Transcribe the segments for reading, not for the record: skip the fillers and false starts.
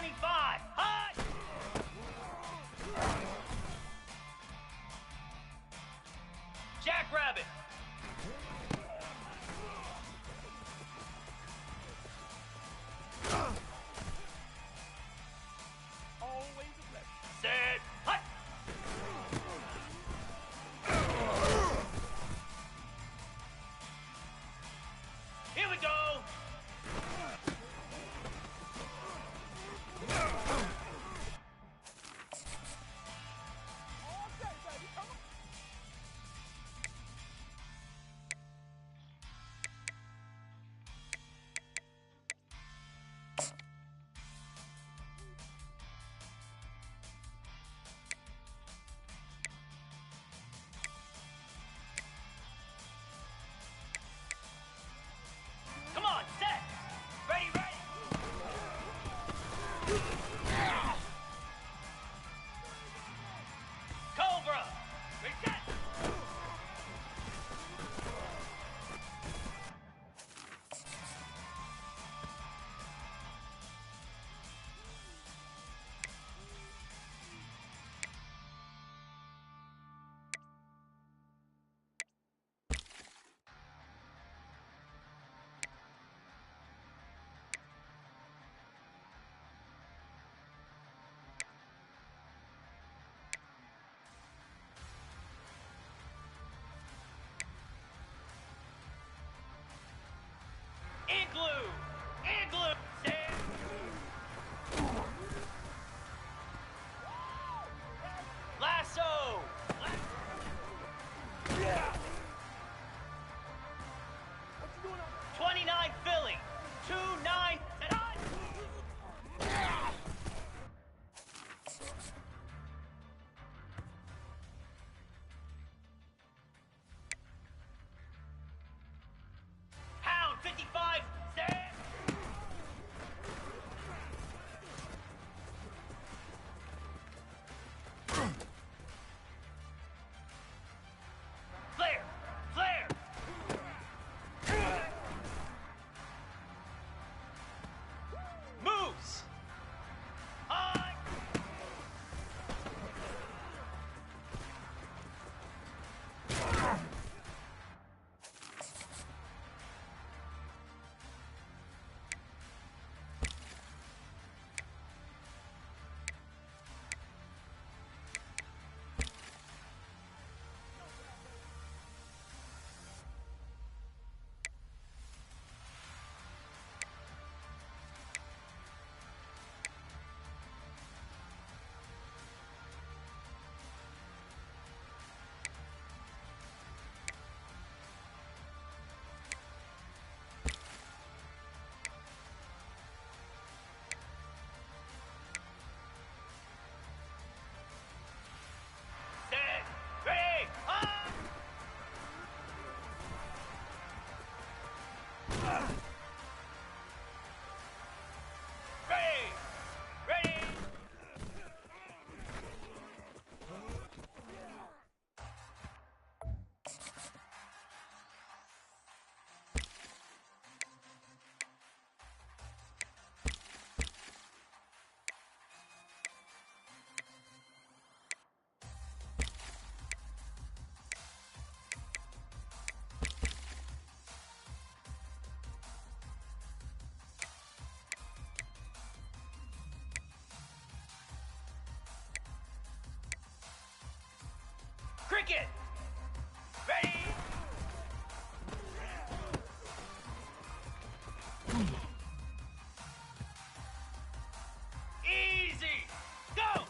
25. Hot! Jackrabbit. Always a pleasure. Set. Hot! Here we go. All day, baby. Come on. Come on, set. Ready, ready. Cobra. Reset. Igloo! Igloo! Stand! Lasso! 29 Philly! 2-9 and on! Hound 55! Stand! Flare! Flare! Moose! High! Set! Ready! On! Ready! Ready! Cricket! Ready! Easy! Go!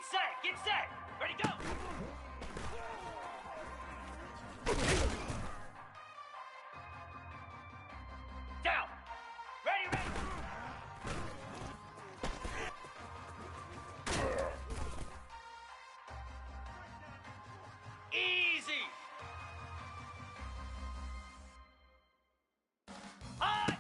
Get set! Get set! Ready, go! Down! Ready, ready! Easy! Hot!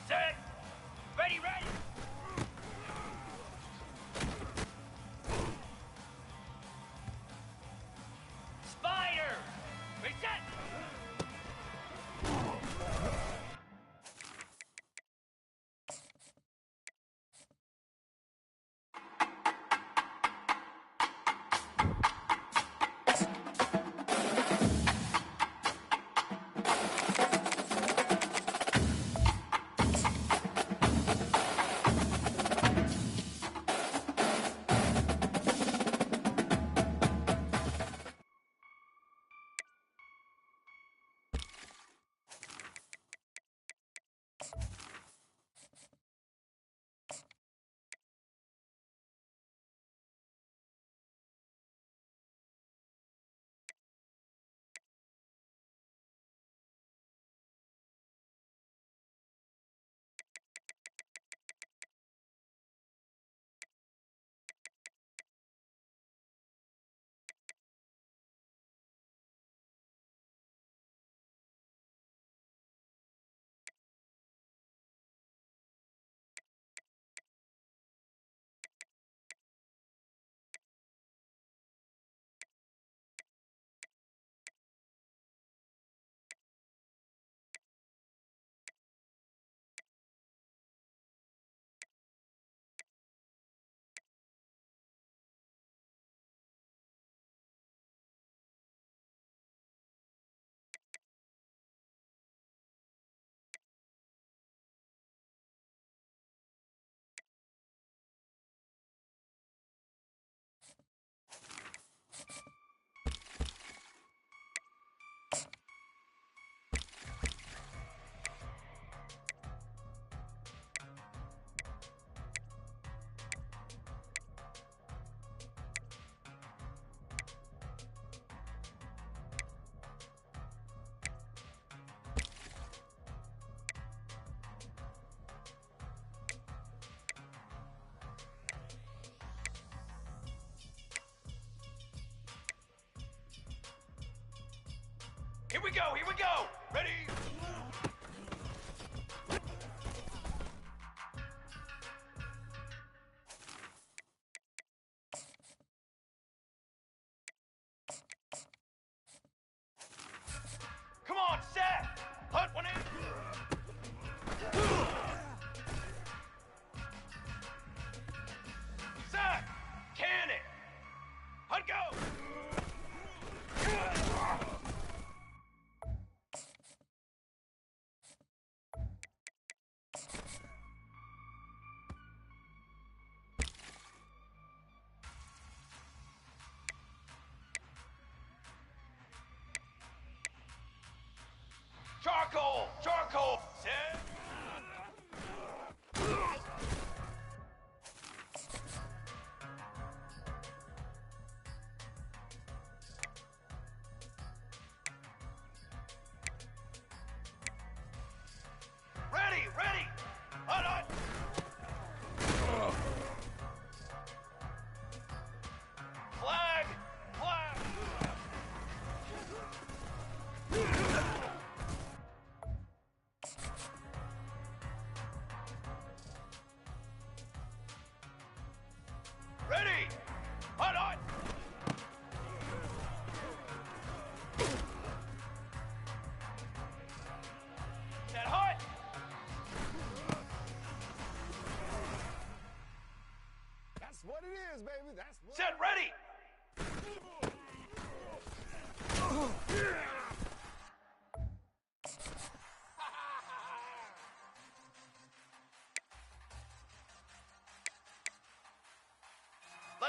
Set! Ready, ready! Spider! Reset! Here we go, here we go! Ready? Come on, set! Hunt one in! Set! Cannon! Hunt go!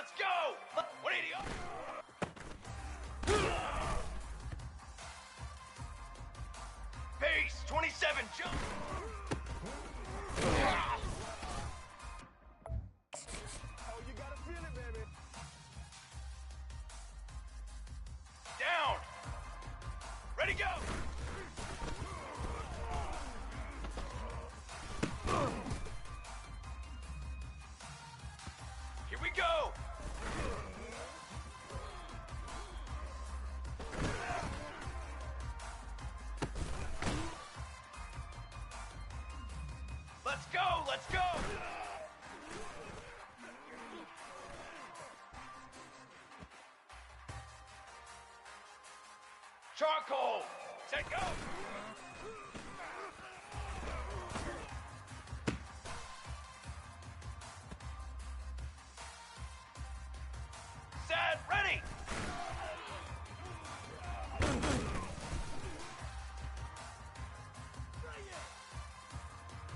Let's go! 180 up! Pace, 27, jump! Oh, you gotta feel it, baby. Down! Ready, go! Here we go! Let's go! Let's go! Charcoal! Set go! Set, ready!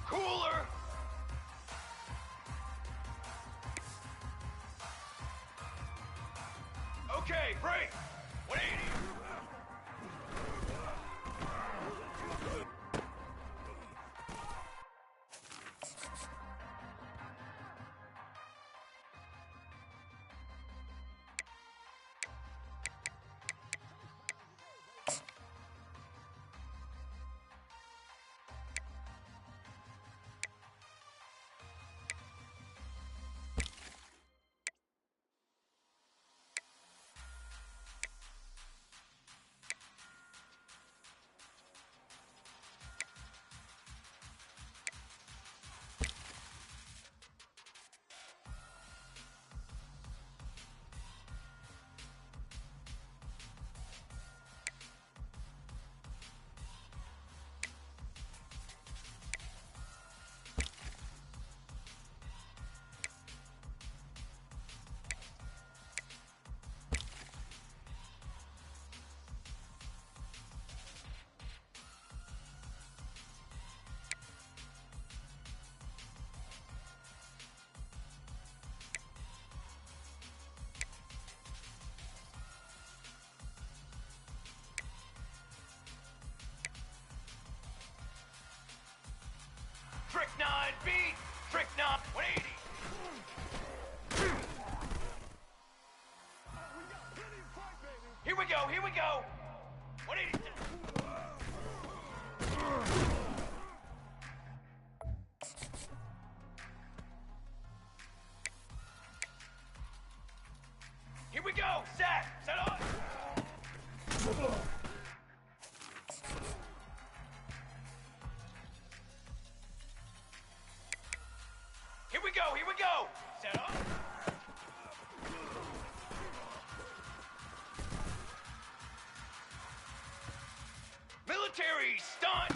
Cooler! Okay, break! 180! Trick 9, beat! Trick 9, 180! Here we go, here we go! 180! Here we go! Set on! Here we go, here we go! Set up! Military stunt!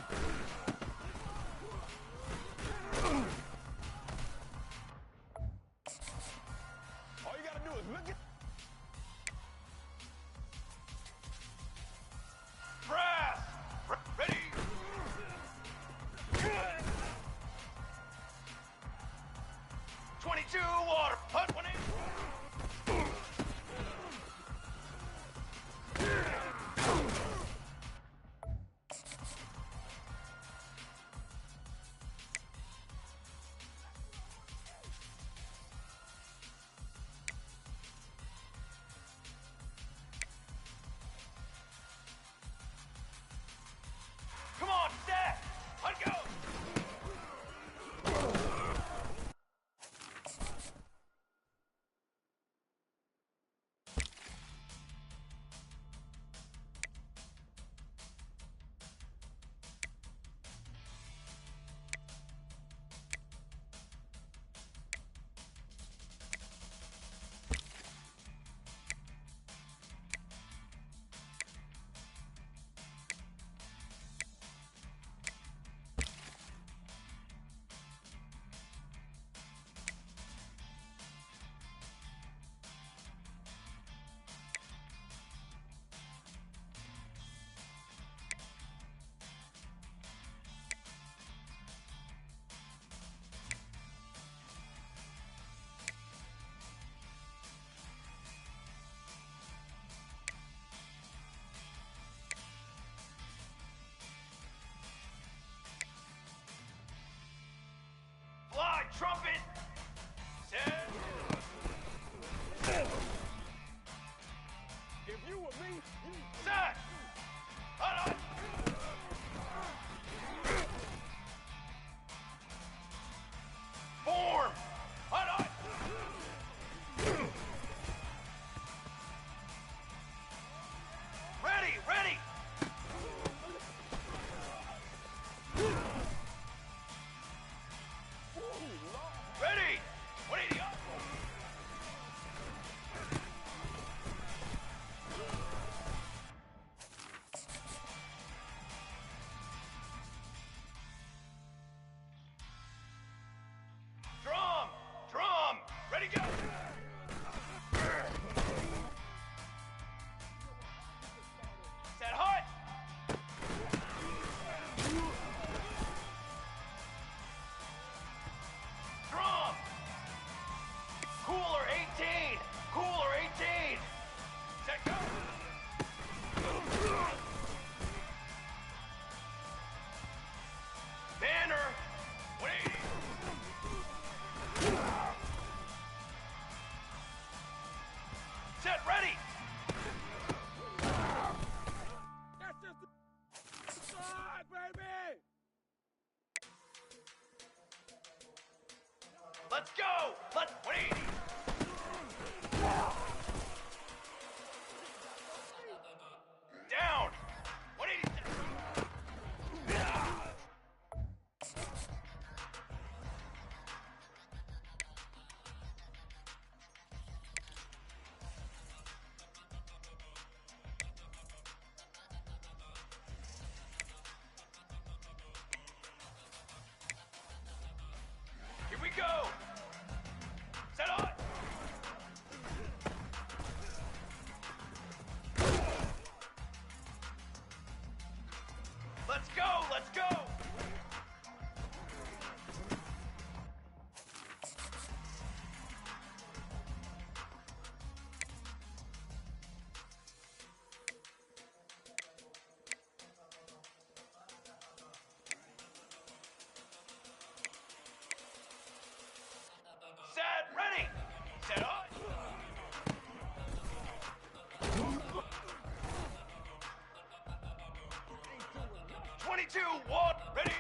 All you gotta do is look at. Brass! Ready! 22 water! Punt 180! Let's go! Let's 180! Down! 187! Here we go! Set on! Let's go! Let's go! Set, ready! Set on! 22, 1, ready!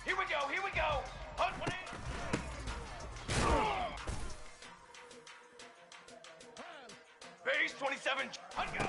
Here we go, here we go! Hunt 180! Base 27, hunt go!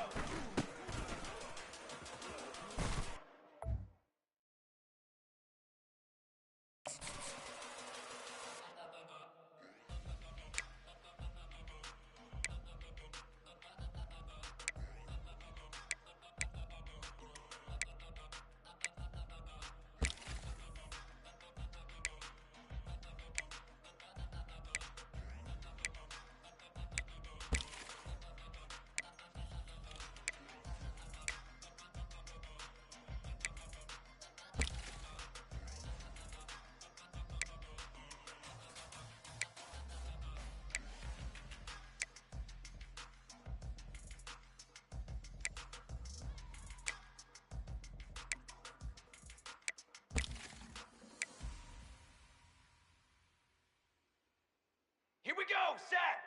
Here we go! Set!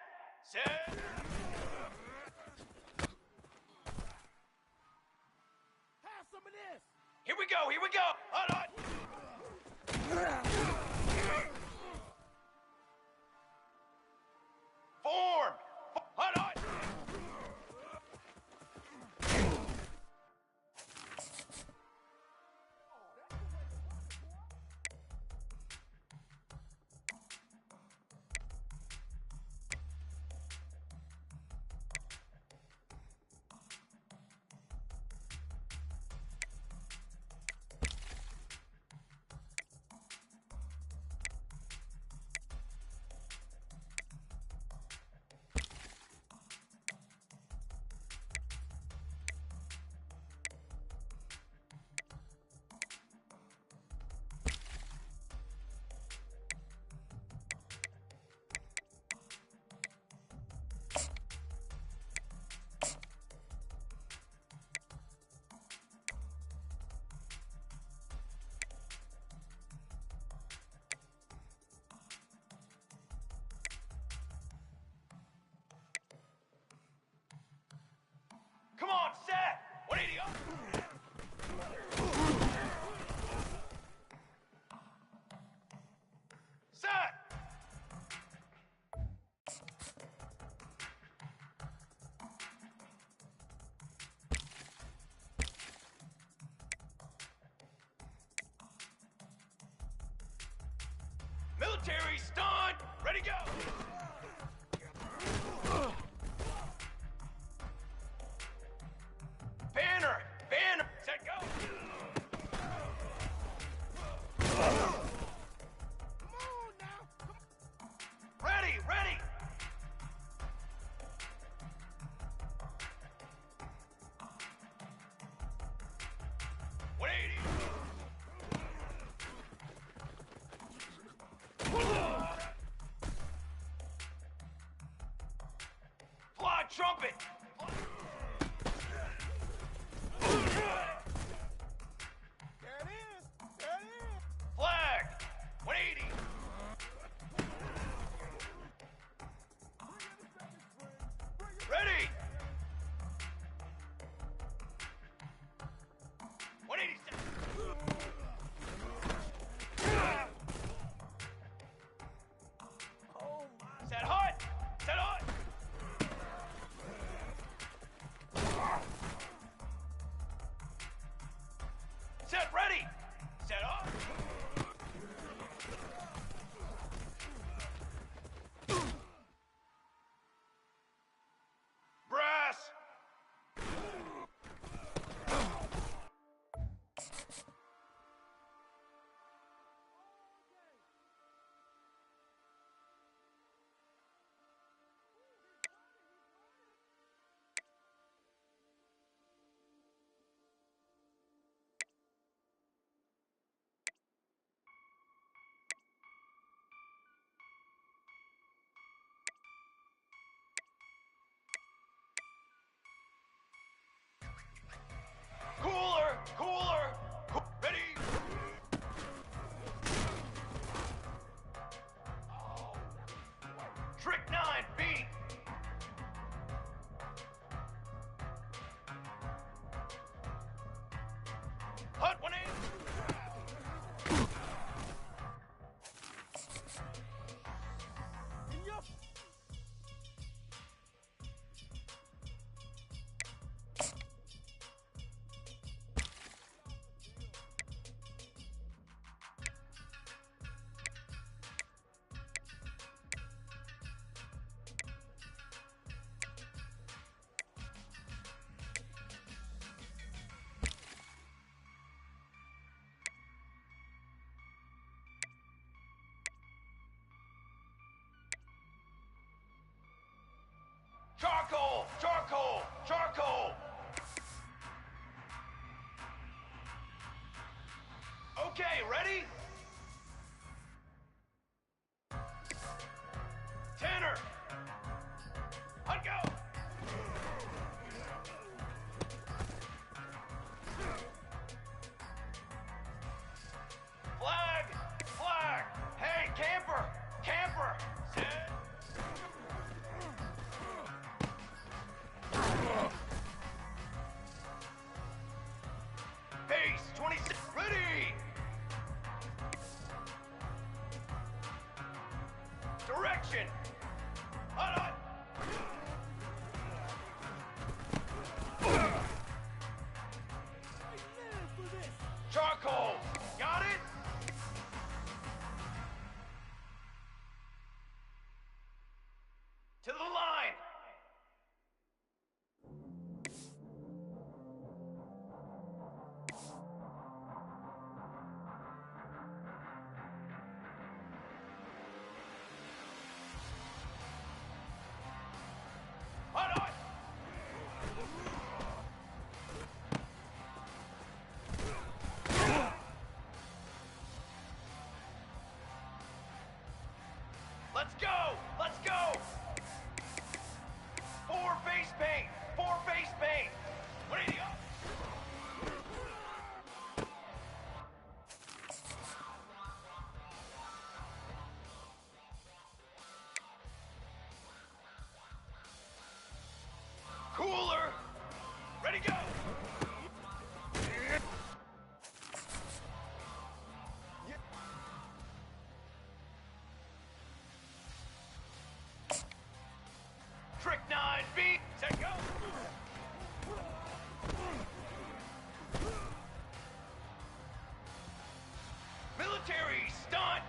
Set! Have some of this. Here we go! Here we go! Hold on! Form! Hold on! Come on, set! 180 up! Set! Military stunt! Ready, go! Banner! Banner! Set, go! Come on now. Ready! Ready! Trumpet! There it is. There it is. Flag! 180! Ready! 187! Oh my. Set hot! Set hot! Set ready! Set up! Brass! Cooler! Cooler! Ready! Trick 9, beat! Hut 180! Yup. Charcoal! Charcoal! Charcoal! Okay, ready? Tanner! Hunt go! Flag! Flag! Hey, camper! Camper! Set! Base 26, ready! Direction! Hut, hut! I live for this. Charcoal! Got it? To the line! Hut, hut! Let's go! Let's go! 4 base paint! 4 base paint! 180 up! Cooler! Ready, go! Trick 9, beat! Set, go! Military stunt!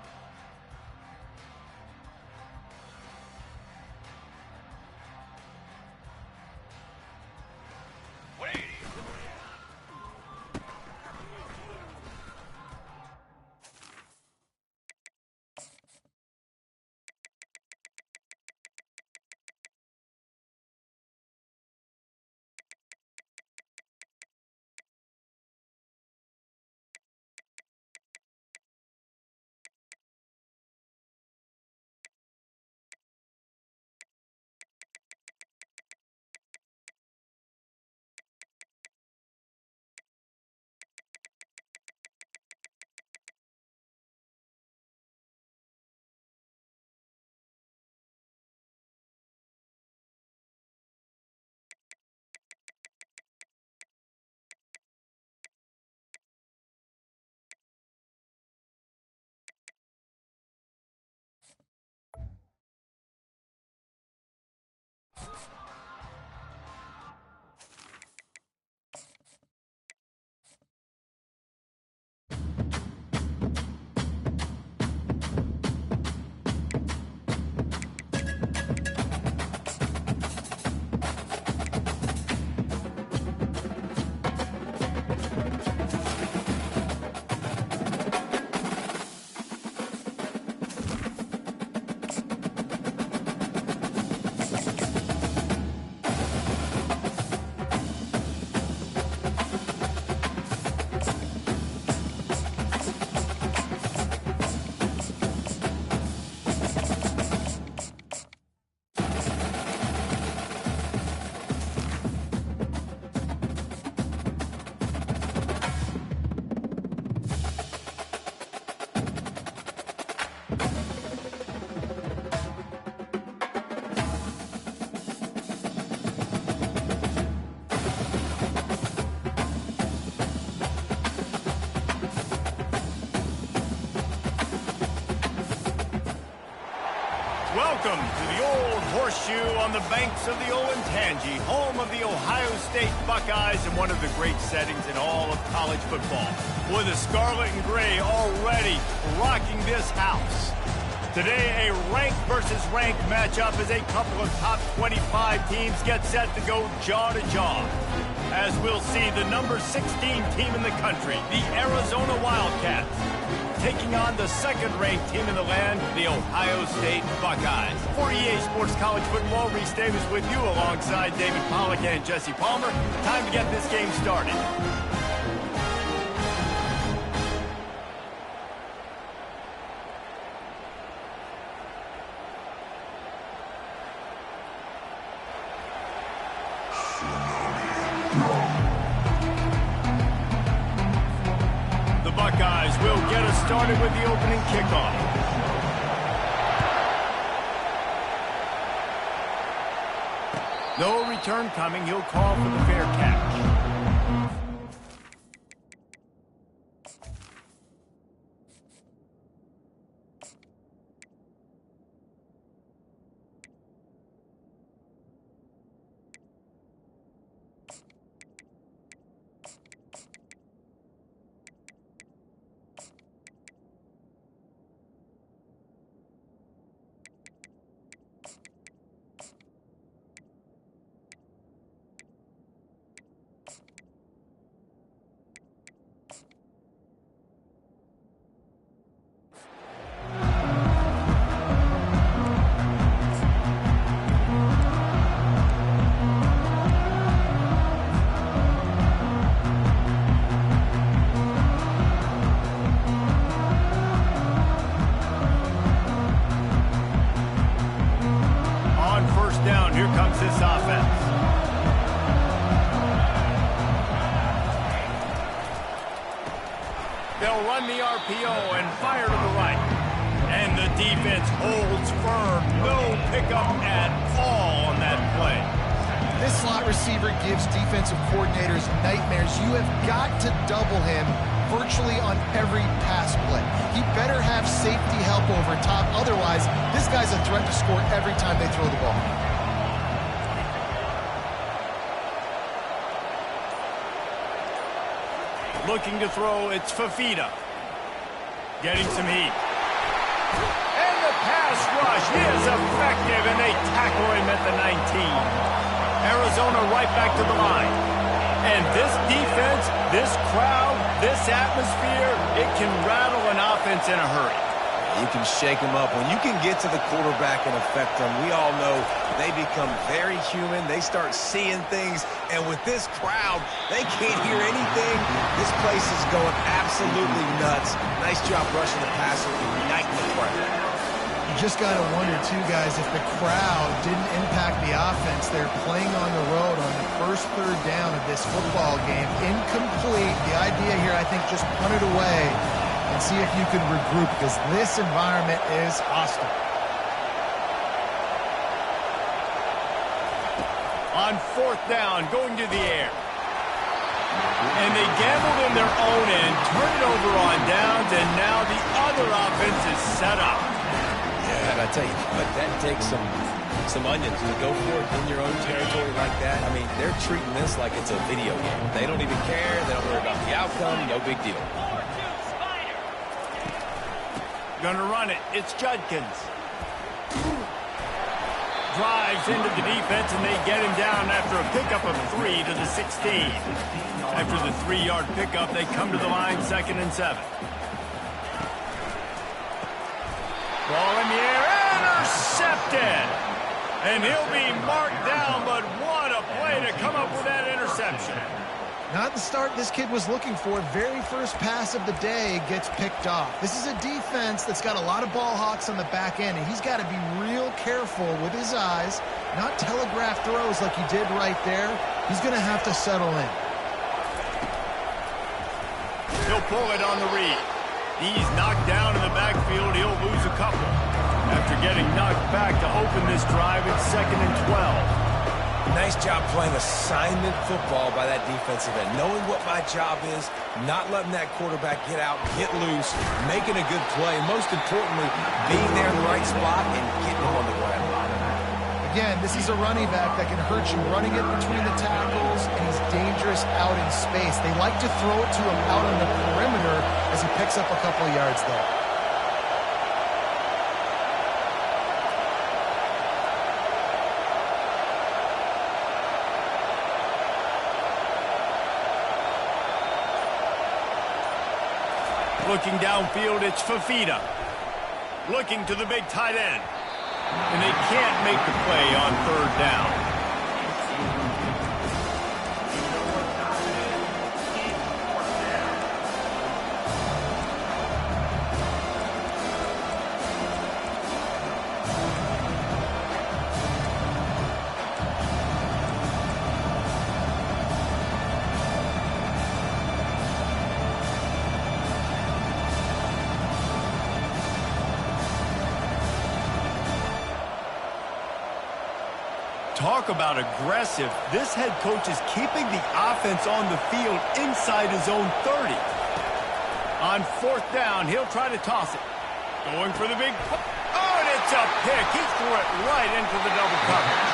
Welcome to the old horseshoe on the banks of the Ncaa, home of the Ohio State Buckeyes and one of the great settings in all of college football. With the scarlet and gray already rocking this house. Today, a rank versus rank matchup as a couple of top 25 teams get set to go jaw to jaw. As we'll see the number 16 team in the country, the Arizona Wildcats, taking on the second-ranked team in the land, the Ohio State Buckeyes. For EA Sports College Football, Reese Davis with you alongside David Pollack and Jesse Palmer. Time to get this game started. The Buckeyes will get us started with the opening kickoff. No return coming. He'll call for the fair catch. Here comes this offense. They'll run the RPO and fire to the right. And the defense holds firm. No pickup at all on that play. This slot receiver gives defensive coordinators nightmares. You have got to double him virtually on every pass play. He better have safety help over top. Otherwise, this guy's a threat to score every time they throw the ball. Looking to throw, it's Fafita. Getting some heat. And the pass rush is effective, and they tackle him at the 19. Arizona right back to the line. And this defense, this crowd, this atmosphere, it can rattle an offense in a hurry. You can shake them up. When you can get to the quarterback and affect them, we all know they become very human. They start seeing things. And with this crowd, they can't hear anything. This place is going absolutely nuts. Nice job rushing the passer, igniting the crowd. You just got to wonder, too, guys, if the crowd didn't impact the offense. They're playing on the road on the first third down of this football game. Incomplete. The idea here, I think, just punt it away and see if you can regroup, because this environment is hostile. On fourth down, going to the air. And they gambled in their own end, turn it over on downs, and now the other offense is set up. Yeah, and I tell you, but that takes some onions to go for it in your own territory like that. I mean, they're treating this like it's a video game. They don't even care. They don't worry about the outcome. No big deal. Gonna run it. It's Judkins. Drives into the defense, and they get him down after a pickup of 3 to the 16. After the 3-yard pickup, they come to the line, 2nd and 7. Ball in the air, intercepted! And he'll be marked down, but what a play to come up with that interception. Not the start this kid was looking for. Very first pass of the day gets picked off. This is a defense that's got a lot of ball hawks on the back end, and he's got to be real careful with his eyes, not telegraph throws like he did right there. He's going to have to settle in. He'll pull it on the read. He's knocked down in the backfield. He'll lose a couple. After getting knocked back to open this drive, it's 2nd and 12. Nice job playing assignment football by that defensive end. Knowing what my job is, not letting that quarterback get out, get loose, making a good play. Most importantly, being there in the right spot and getting him on the ground. Again, this is a running back that can hurt you running it between the tackles, and he's dangerous out in space. They like to throw it to him out on the perimeter as he picks up a couple of yards there. Looking downfield, it's Fafita. Looking to the big tight end. And they can't make the play on third down. Talk about aggressive. This head coach is keeping the offense on the field inside his own 30. On fourth down, he'll try to toss it. Going for the big... Oh, and it's a pick. He threw it right into the double coverage.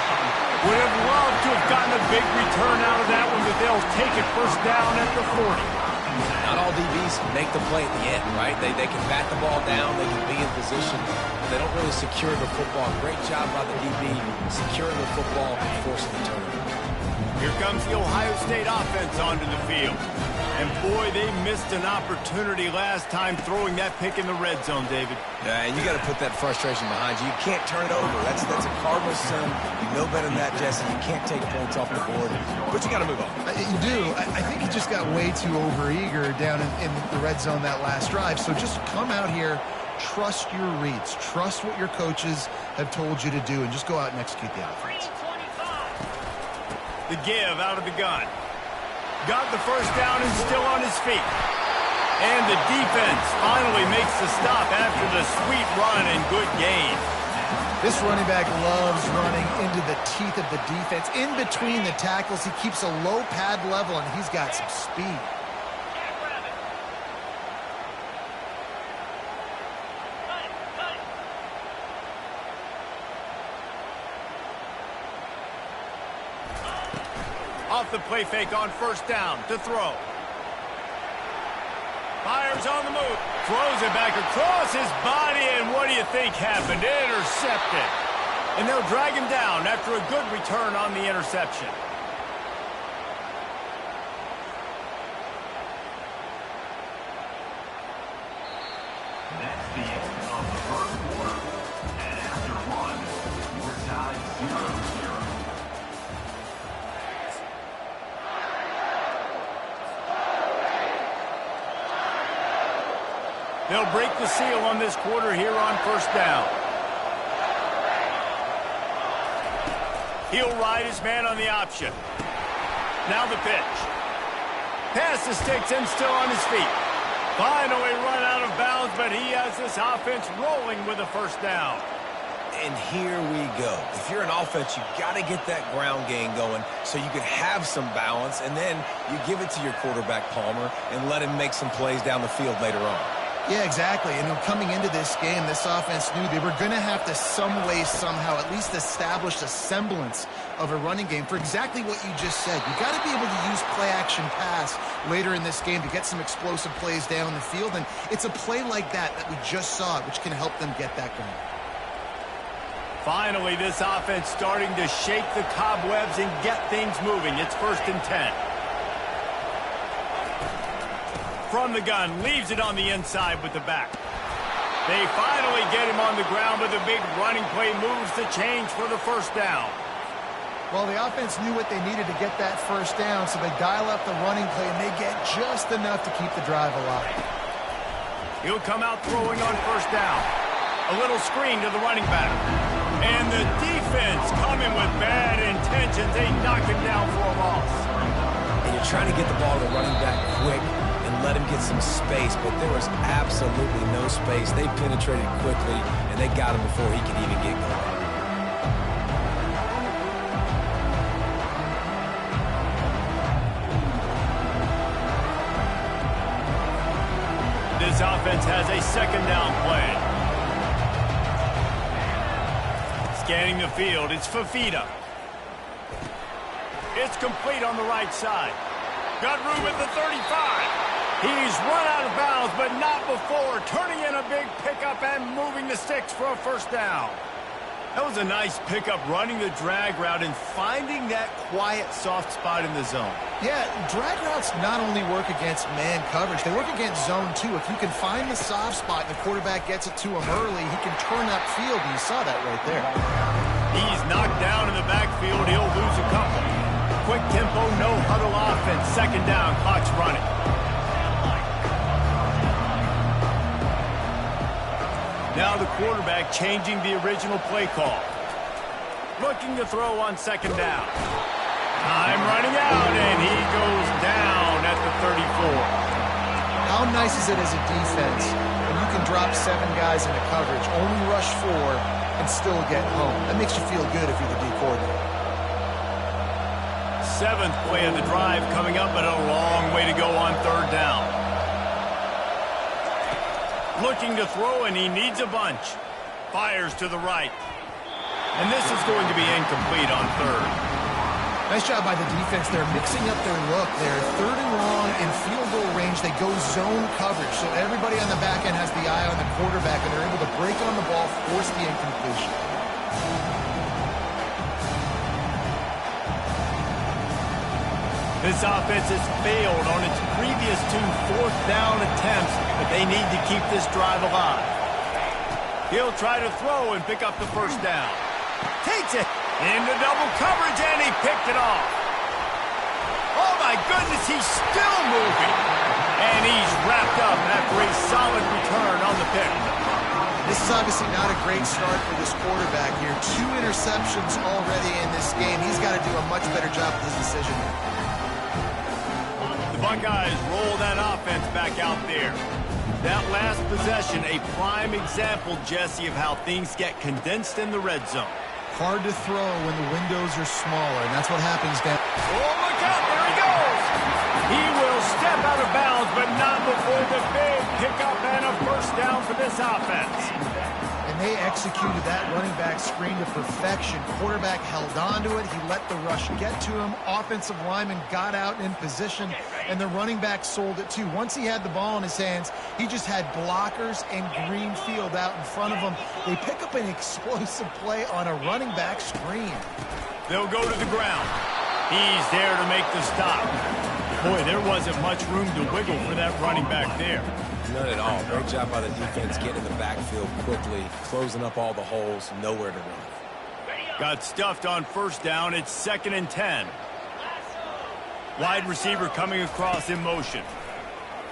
Would have loved to have gotten a big return out of that one, but they'll take it first down at the 40. Not all DBs make the play at the end, right? They can bat the ball down, they can be in position, but they don't really secure the football. Great job by the DB securing the football and forcing the turnover. Here comes the Ohio State offense onto the field. And boy, they missed an opportunity last time throwing that pick in the red zone, David. Yeah, and you got to put that frustration behind you. You can't turn it over. That's a Cardinals sin. You know better than that, Jesse. You can't take points off the board, but you got to move on. You do. I think he just got way too overeager down in the red zone that last drive. So just come out here, trust your reads, trust what your coaches have told you to do, and just go out and execute the offense. The give out of the gun. Got the first down and still on his feet. And the defense finally makes the stop after the sweet run and good gain. This running back loves running into the teeth of the defense. In between the tackles, he keeps a low pad level, and he's got some speed. Off the play fake on first down to throw. Fires on the move. Throws it back across his body, and what do you think happened? Intercepted. And they'll drag him down after a good return on the interception. That's the end of the first quarter. And after one, we're tied 0-0. They'll break the seal on this quarter here on first down. He'll ride his man on the option. Now the pitch. Pass the sticks and still on his feet. Finally run out of bounds, but he has this offense rolling with a first down. And here we go. If you're an offense, you got to get that ground game going so you can have some balance, and then you give it to your quarterback, Palmer, and let him make some plays down the field later on. Yeah, exactly. And coming into this game, this offense knew they were going to have to some way, somehow, at least establish a semblance of a running game for exactly what you just said. You got to be able to use play-action pass later in this game to get some explosive plays down the field. And it's a play like that we just saw, which can help them get that going. Finally, this offense starting to shake the cobwebs and get things moving. It's 1st and 10. From the gun, leaves it on the inside with the back. They finally get him on the ground, but the big running play moves the change for the first down. Well, the offense knew what they needed to get that first down, so they dial up the running play, and they get just enough to keep the drive alive. He'll come out throwing on first down. A little screen to the running back. And the defense coming with bad intentions. They knock him down for a loss. And you're trying to get the ball to the running back quick and let him get some space, but there was absolutely no space. They penetrated quickly, and they got him before he could even get going. This offense has a second down play. Scanning the field, it's Fafita. It's complete on the right side. Got room at the 35. He's run out of bounds, but not before turning in a big pickup and moving the sticks for a first down. That was a nice pickup, running the drag route and finding that quiet, soft spot in the zone. Yeah, drag routes not only work against man coverage, they work against zone too. If you can find the soft spot and the quarterback gets it to him early, he can turn upfield, and you saw that right there. He's knocked down in the backfield. He'll lose a couple. Quick tempo, no huddle offense. Second down, clock's running. Now the quarterback changing the original play call. Looking to throw on second down. Time running out, and he goes down at the 34. How nice is it as a defense when you can drop 7 guys into coverage, only rush 4, and still get home? That makes you feel good if you're the D coordinator. 7th play of the drive coming up, but a long way to go on third down. Looking to throw, and he needs a bunch. Fires to the right. And this is going to be incomplete on third. Nice job by the defense. They're mixing up their look. They're third and long in field goal range. They go zone coverage, so everybody on the back end has the eye on the quarterback, and they're able to break on the ball, force the incompletion. This offense has failed on its previous 2 fourth-down attempts, but they need to keep this drive alive. He'll try to throw and pick up the first down. Takes it into double coverage, and he picked it off. Oh, my goodness, he's still moving. And he's wrapped up after a solid return on the pick. This is obviously not a great start for this quarterback here. 2 interceptions already in this game. He's got to do a much better job with his decision. Buckeyes roll that offense back out there. That last possession, a prime example, Jesse, of how things get condensed in the red zone. Hard to throw when the windows are smaller, and that's what happens down. Oh, look out, there he goes! He will step out of bounds, but not before the big pickup and a first down for this offense. And they executed that running back screen to perfection. Quarterback held on to it. He let the rush get to him. Offensive lineman got out in position, and the running back sold it too. Once he had the ball in his hands, he just had blockers and green field out in front of him. They pick up an explosive play on a running back screen. They'll go to the ground. He's there to make the stop. Boy, there wasn't much room to wiggle for that running back there. None at all. Great job by the defense getting in the backfield quickly, closing up all the holes, nowhere to run. Got stuffed on first down. It's 2nd and 10. Wide receiver coming across in motion.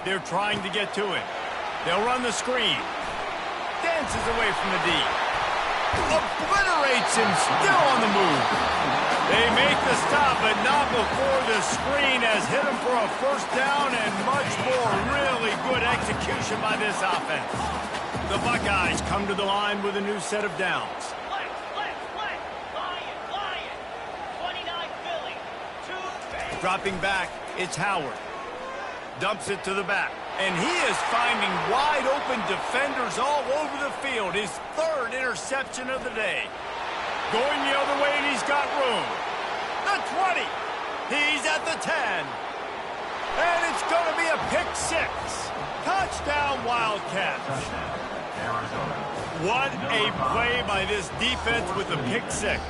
They're trying to get to him. They'll run the screen. Dances away from the D. Obliterates him, still on the move. They make the stop, but not before the screen has hit him for a first down and much more. Really good execution by this offense. The Buckeyes come to the line with a new set of downs. Lion. 29 Philly. 2 Dropping back, it's Howard. Dumps it to the back. And he is finding wide-open defenders all over the field. His 3rd interception of the day. Going the other way, and he's got room. The 20. He's at the 10. And it's going to be a pick 6. Touchdown, Wildcats. What a play by this defense with the pick 6.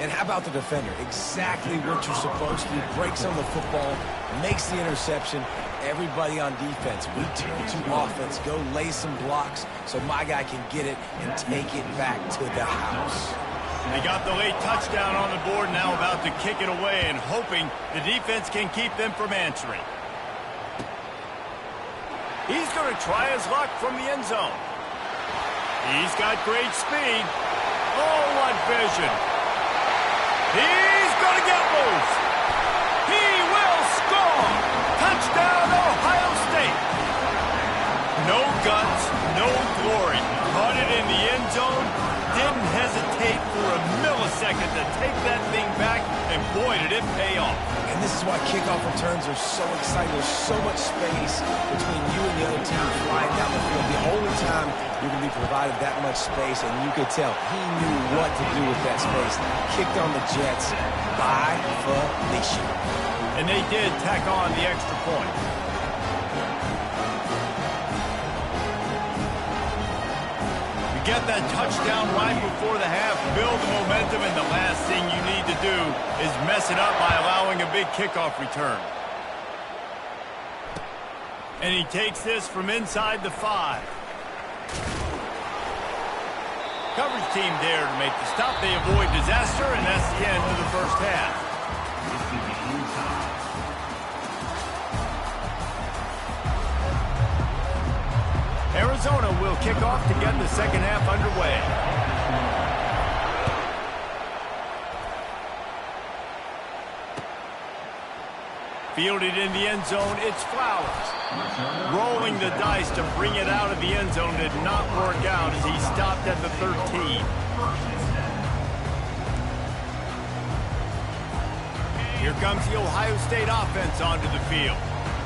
And how about the defender? Exactly what you're supposed to do. Breaks on the football, makes the interception. Everybody on defense, we turn to offense. Go lay some blocks so my guy can get it and take it back to the house. They got the late touchdown on the board, now about to kick it away and hoping the defense can keep them from answering. He's going to try his luck from the end zone. He's got great speed. Oh, what vision. He's going to get loose. He will score. Touchdown, Ohio State. No guts, no glory. Caught it in the end zone. Didn't hesitate for a millisecond second to take that thing back, and boy, did it pay off. And this is why kickoff returns are so exciting. There's so much space between you and the other team flying down the field. The only time you're going to be provided that much space, and you could tell he knew what to do with that space. Kicked on the Jets by Felicia. And they did tack on the extra point. Get that touchdown right before the half, build the momentum, and the last thing you need to do is mess it up by allowing a big kickoff return. And he takes this from inside the 5. Coverage team there to make the stop. They avoid disaster, and that's the end of the first half. This is the Ncaa. Arizona will kick off to get the second half underway. Fielded in the end zone, it's Flowers. Rolling the dice to bring it out of the end zone did not work out as he stopped at the 13. Here comes the Ohio State offense onto the field.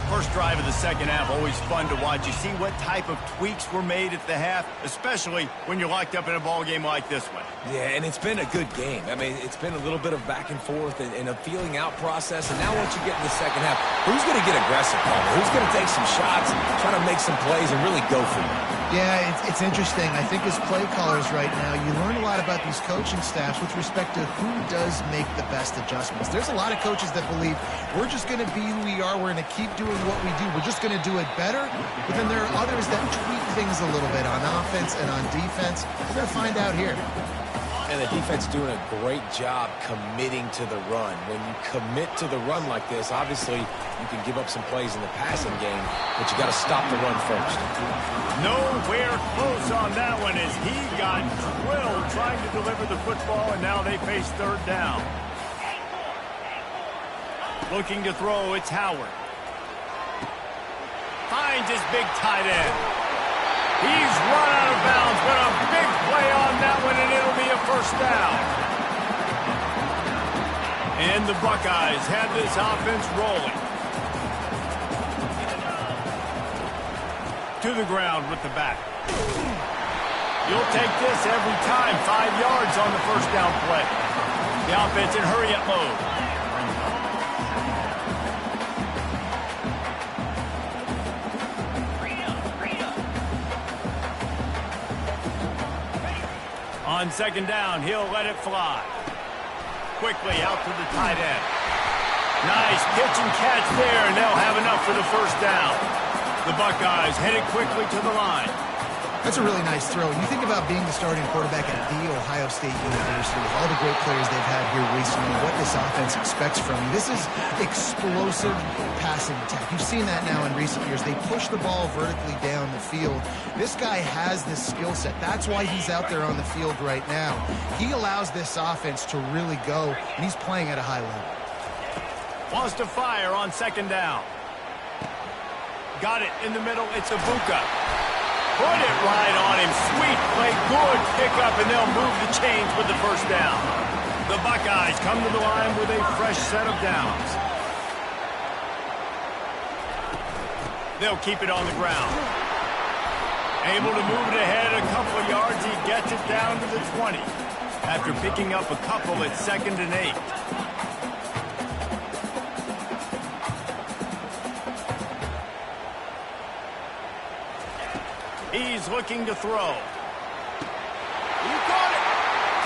First drive of the second half, always fun to watch. You see what type of tweaks were made at the half, especially when you're locked up in a ball game like this one. Yeah, and it's been a good game. I mean, it's been a little bit of back and forth and a feeling out process. And now once you get in the second half, who's going to get aggressive, Palmer? Who's going to take some shots, try to make some plays, and really go for it? Yeah, it's interesting. I think as play callers right now, you learn a lot about these coaching staffs with respect to who does make the best adjustments. There's a lot of coaches that believe we're just going to be who we are. We're going to keep doing what we do. We're just going to do it better. But then there are others that tweak things a little bit on offense and on defense. We're going to find out here. And the defense doing a great job committing to the run. When you commit to the run like this, obviously you can give up some plays in the passing game, but you got to stop the run first. Nowhere close on that one as he got drilled trying to deliver the football, and now they face third down. Looking to throw, it's Howard. Finds his big tight end. He's run out of bounds, but a big play on that one, and it'll be a first down. And the Buckeyes have this offense rolling. To the ground with the back. You'll take this every time. 5 yards on the first down play. The offense in hurry-up mode. On second down, he'll let it fly. Quickly out to the tight end. Nice pitch and catch there, and they'll have enough for the first down. The Buckeyes headed quickly to the line. That's a really nice throw. You think about being the starting quarterback at the Ohio State University, with all the great players they've had here recently, what this offense expects from you. This is explosive passing attack. You've seen that now in recent years. They push the ball vertically down the field. This guy has this skill set. That's why he's out there on the field right now. He allows this offense to really go, and he's playing at a high level. Wants to fire on second down. Got it in the middle. It's Ibuka. Put it right on him. Sweet play. Good pickup, and they'll move the chains with the first down. The Buckeyes come to the line with a fresh set of downs. They'll keep it on the ground. Able to move it ahead a couple of yards. He gets it down to the 20. After picking up a couple at 2nd and 8. He's looking to throw. He got it.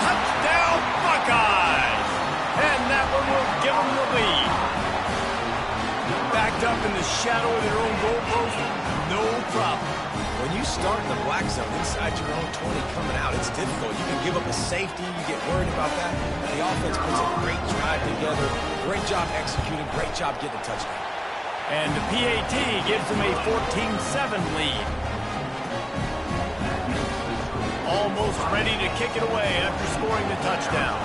Touchdown, Buckeyes. And that one will give them the lead. Backed up in the shadow of their own goalpost, no problem. When you start in the black zone inside your own 20 coming out, it's difficult. You can give up a safety. You get worried about that. And the offense puts a great drive together. Great job executing. Great job getting a touchdown. And the PAT gives them a 14-7 lead. Almost ready to kick it away after scoring the touchdown.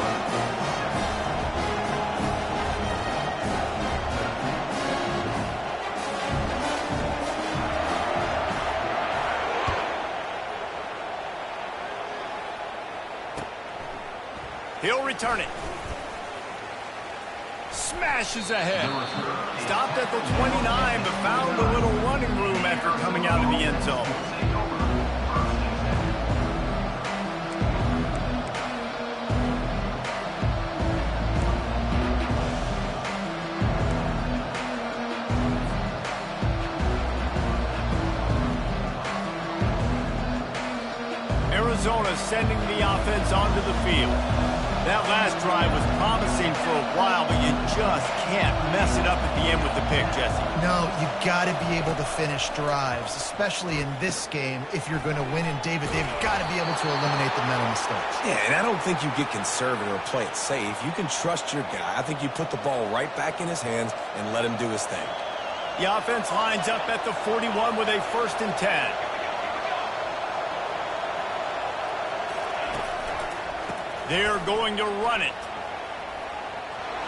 He'll They'll return it. Smashes ahead. Stopped at the 29, but found a little running room after coming out of the end zone. Arizona sending the offense onto the field. That last drive was promising for a while, but you just can't mess it up at the end with the pick, Jesse. No, you got to be able to finish drives, especially in this game. If you're going to win in they've got to be able to eliminate the mental mistakes. Yeah, and I don't think you get conservative or play it safe. You can trust your guy. I think you put the ball right back in his hands and let him do his thing. The offense lines up at the 41 with a 1st and 10. They're going to run it.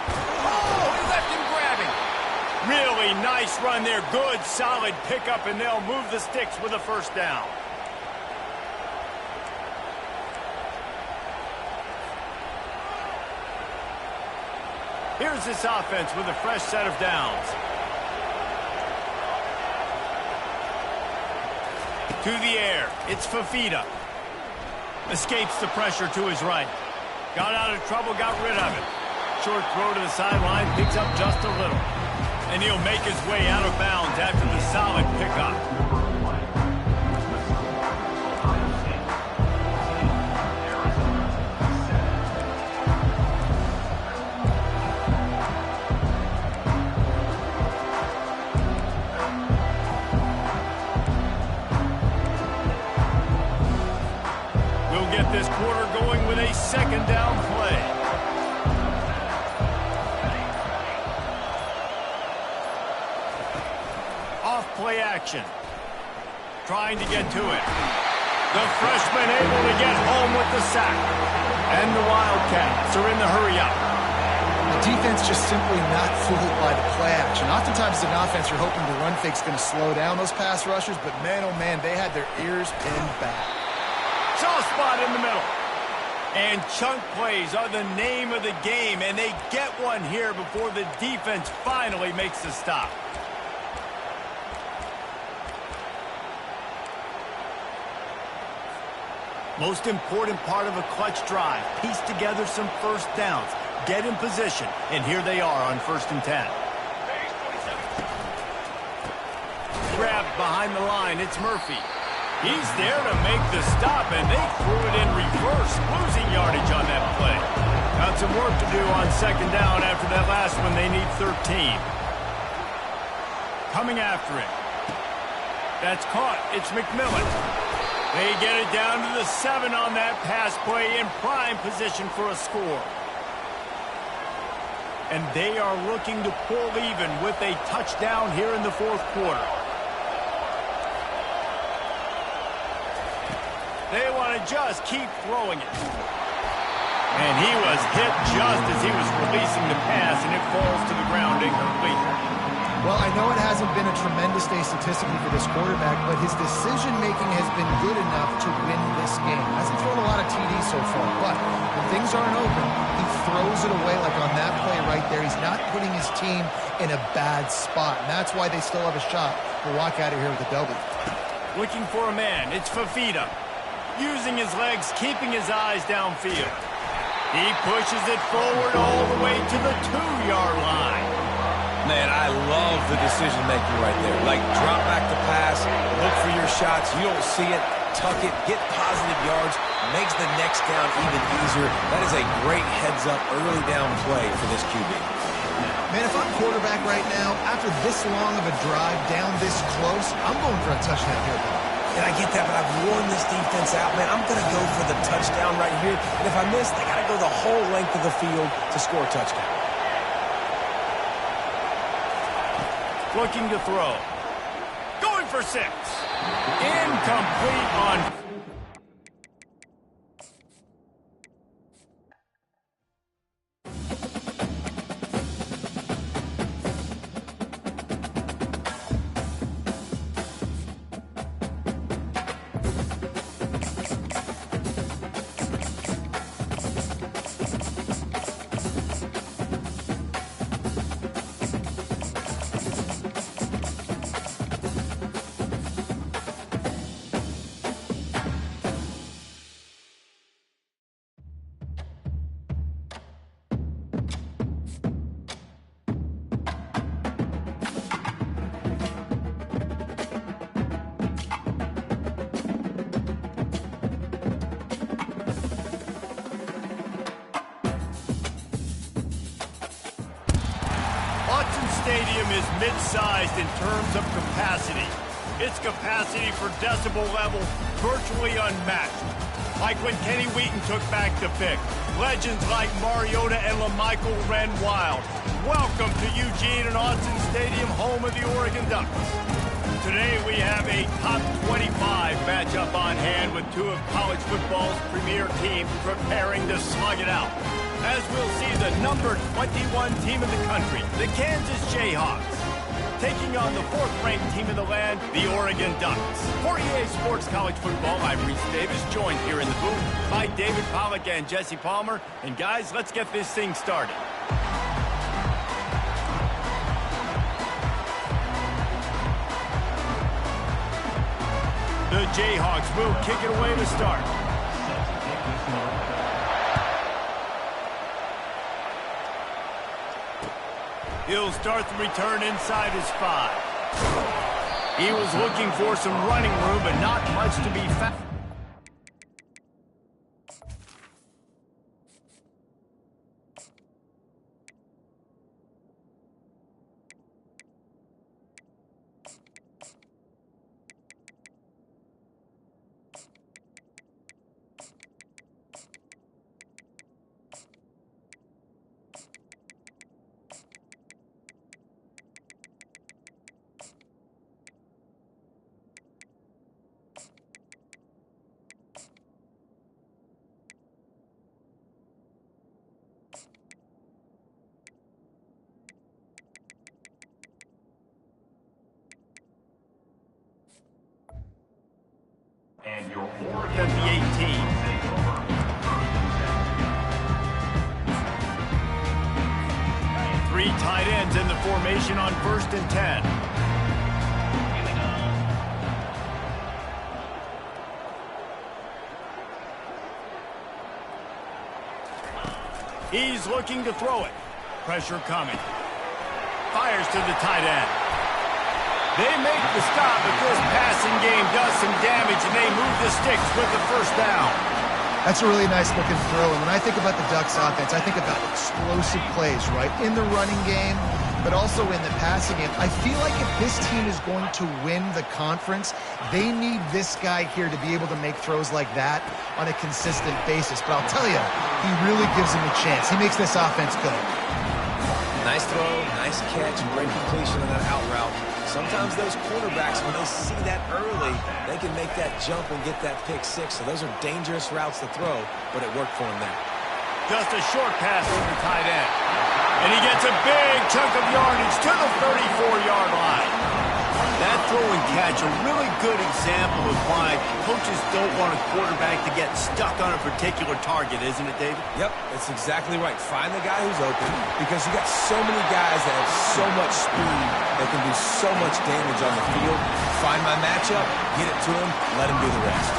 Oh, he left him grabbing. Really nice run there. Good, solid pickup, and they'll move the sticks with a 1st down. Here's this offense with a fresh set of downs. To the air. It's Fafita. Escapes the pressure to his right. Got out of trouble, got rid of it. Short throw to the sideline, picks up just a little. And he'll make his way out of bounds after the solid pickup. Get this quarter going with a 2nd down play. Off play action. Trying to get to it. The freshman able to get home with the sack. And the Wildcats are in the hurry-up. The defense just simply not fooled by the play action. Oftentimes, as an offense, you're hoping the run fake's going to slow down those pass rushers, but man, oh man, they had their ears pinned back. Soft spot in the middle. And chunk plays are the name of the game, and they get one here before the defense finally makes the stop. Most important part of a clutch drive, piece together some 1st downs, get in position, and here they are on 1st and 10. Grabbed behind the line, it's Murphy. He's there to make the stop, and they threw it in reverse, losing yardage on that play. Got some work to do on 2nd down after that last one. They need 13. Coming after it. That's caught. It's McMillan. They get it down to the 7 on that pass play in prime position for a score. And they are looking to pull even with a touchdown here in the 4th quarter. They want to just keep throwing it. And he was hit just as he was releasing the pass, and it falls to the ground incomplete. Well, I know it hasn't been a tremendous day statistically for this quarterback, but his decision-making has been good enough to win this game. Hasn't thrown a lot of TDs so far, but when things aren't open, he throws it away like on that play right there. He's not putting his team in a bad spot, and that's why they still have a shot to walk out of here with a W. Looking for a man. It's Fafita. Using his legs, keeping his eyes downfield. He pushes it forward all the way to the 2-yard line. Man, I love the decision-making right there. Like, drop back the pass, look for your shots. You don't see it, tuck it, get positive yards, makes the next down even easier. That is a great heads-up early down play for this QB. Man, if I'm quarterback right now, after this long of a drive down this close, I'm going for a touchdown here, Bob. And I get that, but I've worn this defense out, man. I'm going to go for the touchdown right here. And if I miss, they got to go the whole length of the field to score a touchdown. Looking to throw. Going for 6. Incomplete on... stadium is mid-sized in terms of capacity. Its capacity for decibel level virtually unmatched. Like when Kenny Wheaton took back the pick. Legends like Mariota and LaMichael ran wild. Welcome to Eugene and Austin Stadium, home of the Oregon Ducks. Today we have a top 25 matchup on hand with two of college football's premier teams preparing to slug it out. As we'll see the number 21 team in the country, the Kansas Jayhawks, taking on the fourth-ranked team in the land, the Oregon Ducks. For EA Sports College Football, I'm Reese Davis, joined here in the booth by David Pollack and Jesse Palmer. And guys, let's get this thing started. The Jayhawks will kick it away to start. He'll start the return inside his 5. He was looking for some running room, but not much to be found. And your At the 18. Three tight ends in the formation on 1st and 10. He's looking to throw it. Pressure coming. Fires to the tight end. They make the stop, but this passing game does some damage, and they move the sticks with the first down. That's a really nice looking throw. And when I think about the Ducks offense, I think about explosive plays, right? In the running game, but also in the passing game. I feel like if this team is going to win the conference, they need this guy here to be able to make throws like that on a consistent basis. But I'll tell you, he really gives them a chance. He makes this offense go. Nice throw, nice catch, great completion on that out route. Sometimes those quarterbacks, when they see that early, they can make that jump and get that pick 6. So those are dangerous routes to throw, but it worked for him there. Just a short pass to the tight end. And he gets a big chunk of yardage to the 34-yard line. That throw and catch, a really good example of why coaches don't want a quarterback to get stuck on a particular target, isn't it, David? Yep, that's exactly right. Find the guy who's open, because you got so many guys that have so much speed that can do so much damage on the field. Find my matchup, get it to him, let him do the rest.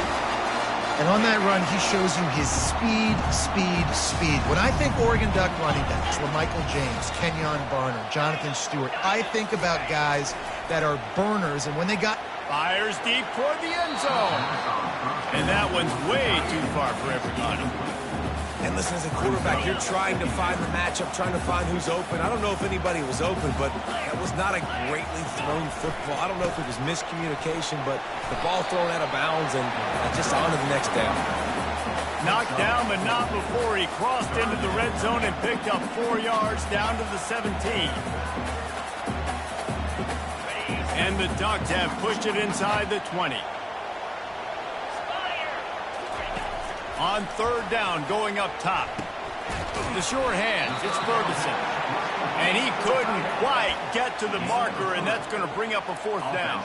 And on that run, he shows you his speed, speed, speed. When I think Oregon Duck running backs, LaMichael James, Kenyon Barner, Jonathan Stewart, I think about guys that are burners, and when they got... Fires deep toward the end zone. And that one's way too far for everybody. And listen, as a quarterback, you're trying to find the matchup, trying to find who's open. I don't know if anybody was open, but it was not a greatly thrown football. I don't know if it was miscommunication, but the ball thrown out of bounds and just on to the next down. Knocked down, but not before he crossed into the red zone and picked up 4 yards down to the 17. And the Ducks have pushed it inside the 20. On 3rd down, going up top. The sure hands, it's Ferguson. And he couldn't quite get to the marker, and that's going to bring up a 4th down.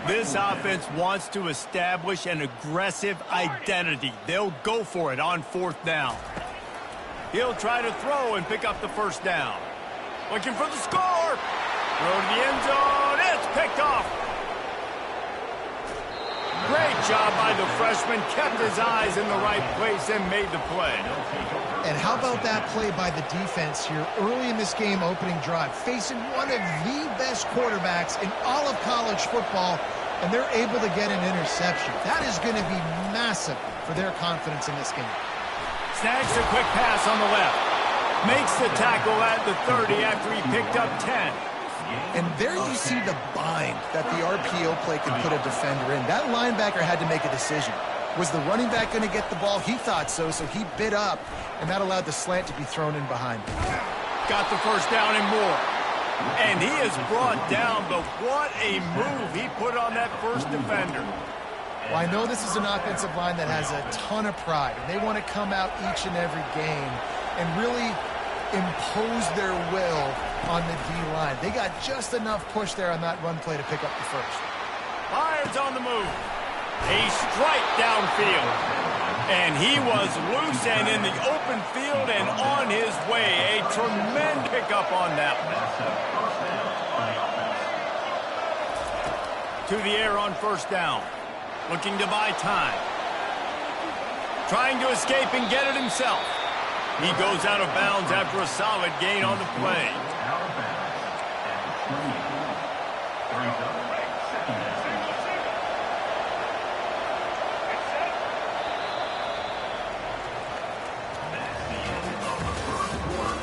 This offense wants to establish an aggressive identity. They'll go for it on 4th down. He'll try to throw and pick up the 1st down. Looking for the score. Throw to the end zone. It's picked off. Great job by the freshman. Kept his eyes in the right place and made the play. And how about that play by the defense here early in this game, opening drive, facing one of the best quarterbacks in all of college football, and they're able to get an interception. That is going to be massive for their confidence in this game. Snags a quick pass on the left. Makes the tackle at the 30 after he picked up 10. And there you see the bind that the RPO play can put a defender in. That linebacker had to make a decision. Was the running back going to get the ball? He thought so, so he bit up, and that allowed the slant to be thrown in behind him. Got the first down and more. And he is brought down, but what a move he put on that first defender. Well, I know this is an offensive line that has a ton of pride, and they want to come out each and every game and really impose their will on the D-line. They got just enough push there on that run play to pick up the first. Lions on the move. A strike downfield. And he was loose and in the open field and on his way. A tremendous pickup on that one. To the air on first down. Looking to buy time. Trying to escape and get it himself. He goes out of bounds after a solid gain on the play. Out of bounds at the 20. Brings up second and 6. That's the end of the first quarter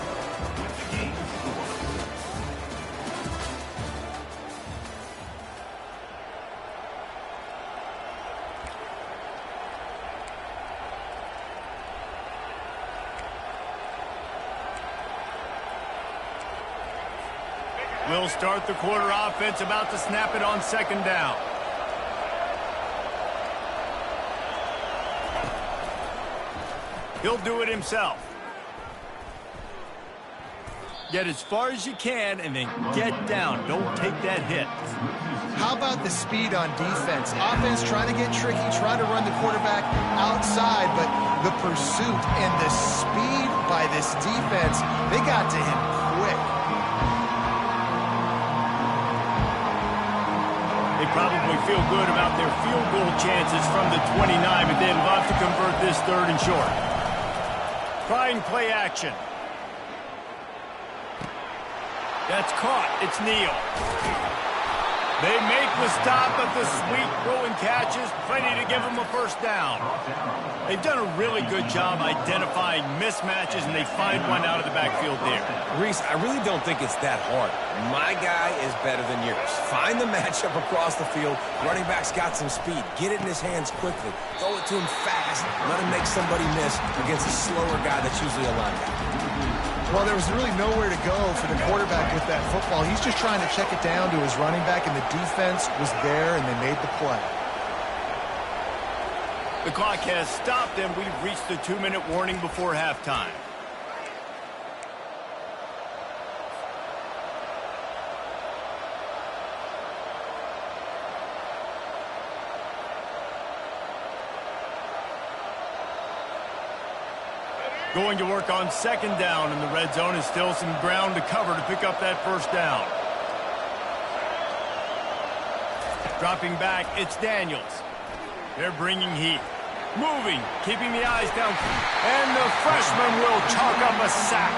with the game scored. We'll start the quarter offense, about to snap it on second down. He'll do it himself. Get as far as you can and then get down. Don't take that hit. How about the speed on defense? Offense trying to get tricky, trying to run the quarterback outside, but the pursuit and the speed by this defense, they got to him quick. They probably feel good about their field goal chances from the 29, but they'd love to convert this third and short. Trying play action. That's caught. It's Neal. They make the stop, but the sweet throw and catch is plenty to give them a first down. They've done a really good job identifying mismatches, and they find one out of the backfield there. Reese, I really don't think it's that hard. My guy is better than yours. Find the matchup across the field. Running back's got some speed. Get it in his hands quickly. Throw it to him fast. Let him make somebody miss against a slower guy that's usually a linebacker. Well, there was really nowhere to go for the quarterback with that football. He's just trying to check it down to his running back, and the defense was there, and they made the play. The clock has stopped, and we've reached the 2-minute warning before halftime. Going to work on second down, and the red zone is still some ground to cover to pick up that first down. Dropping back, it's Daniels. They're bringing heat. Moving, keeping the eyes down. And the freshman will chalk up a sack.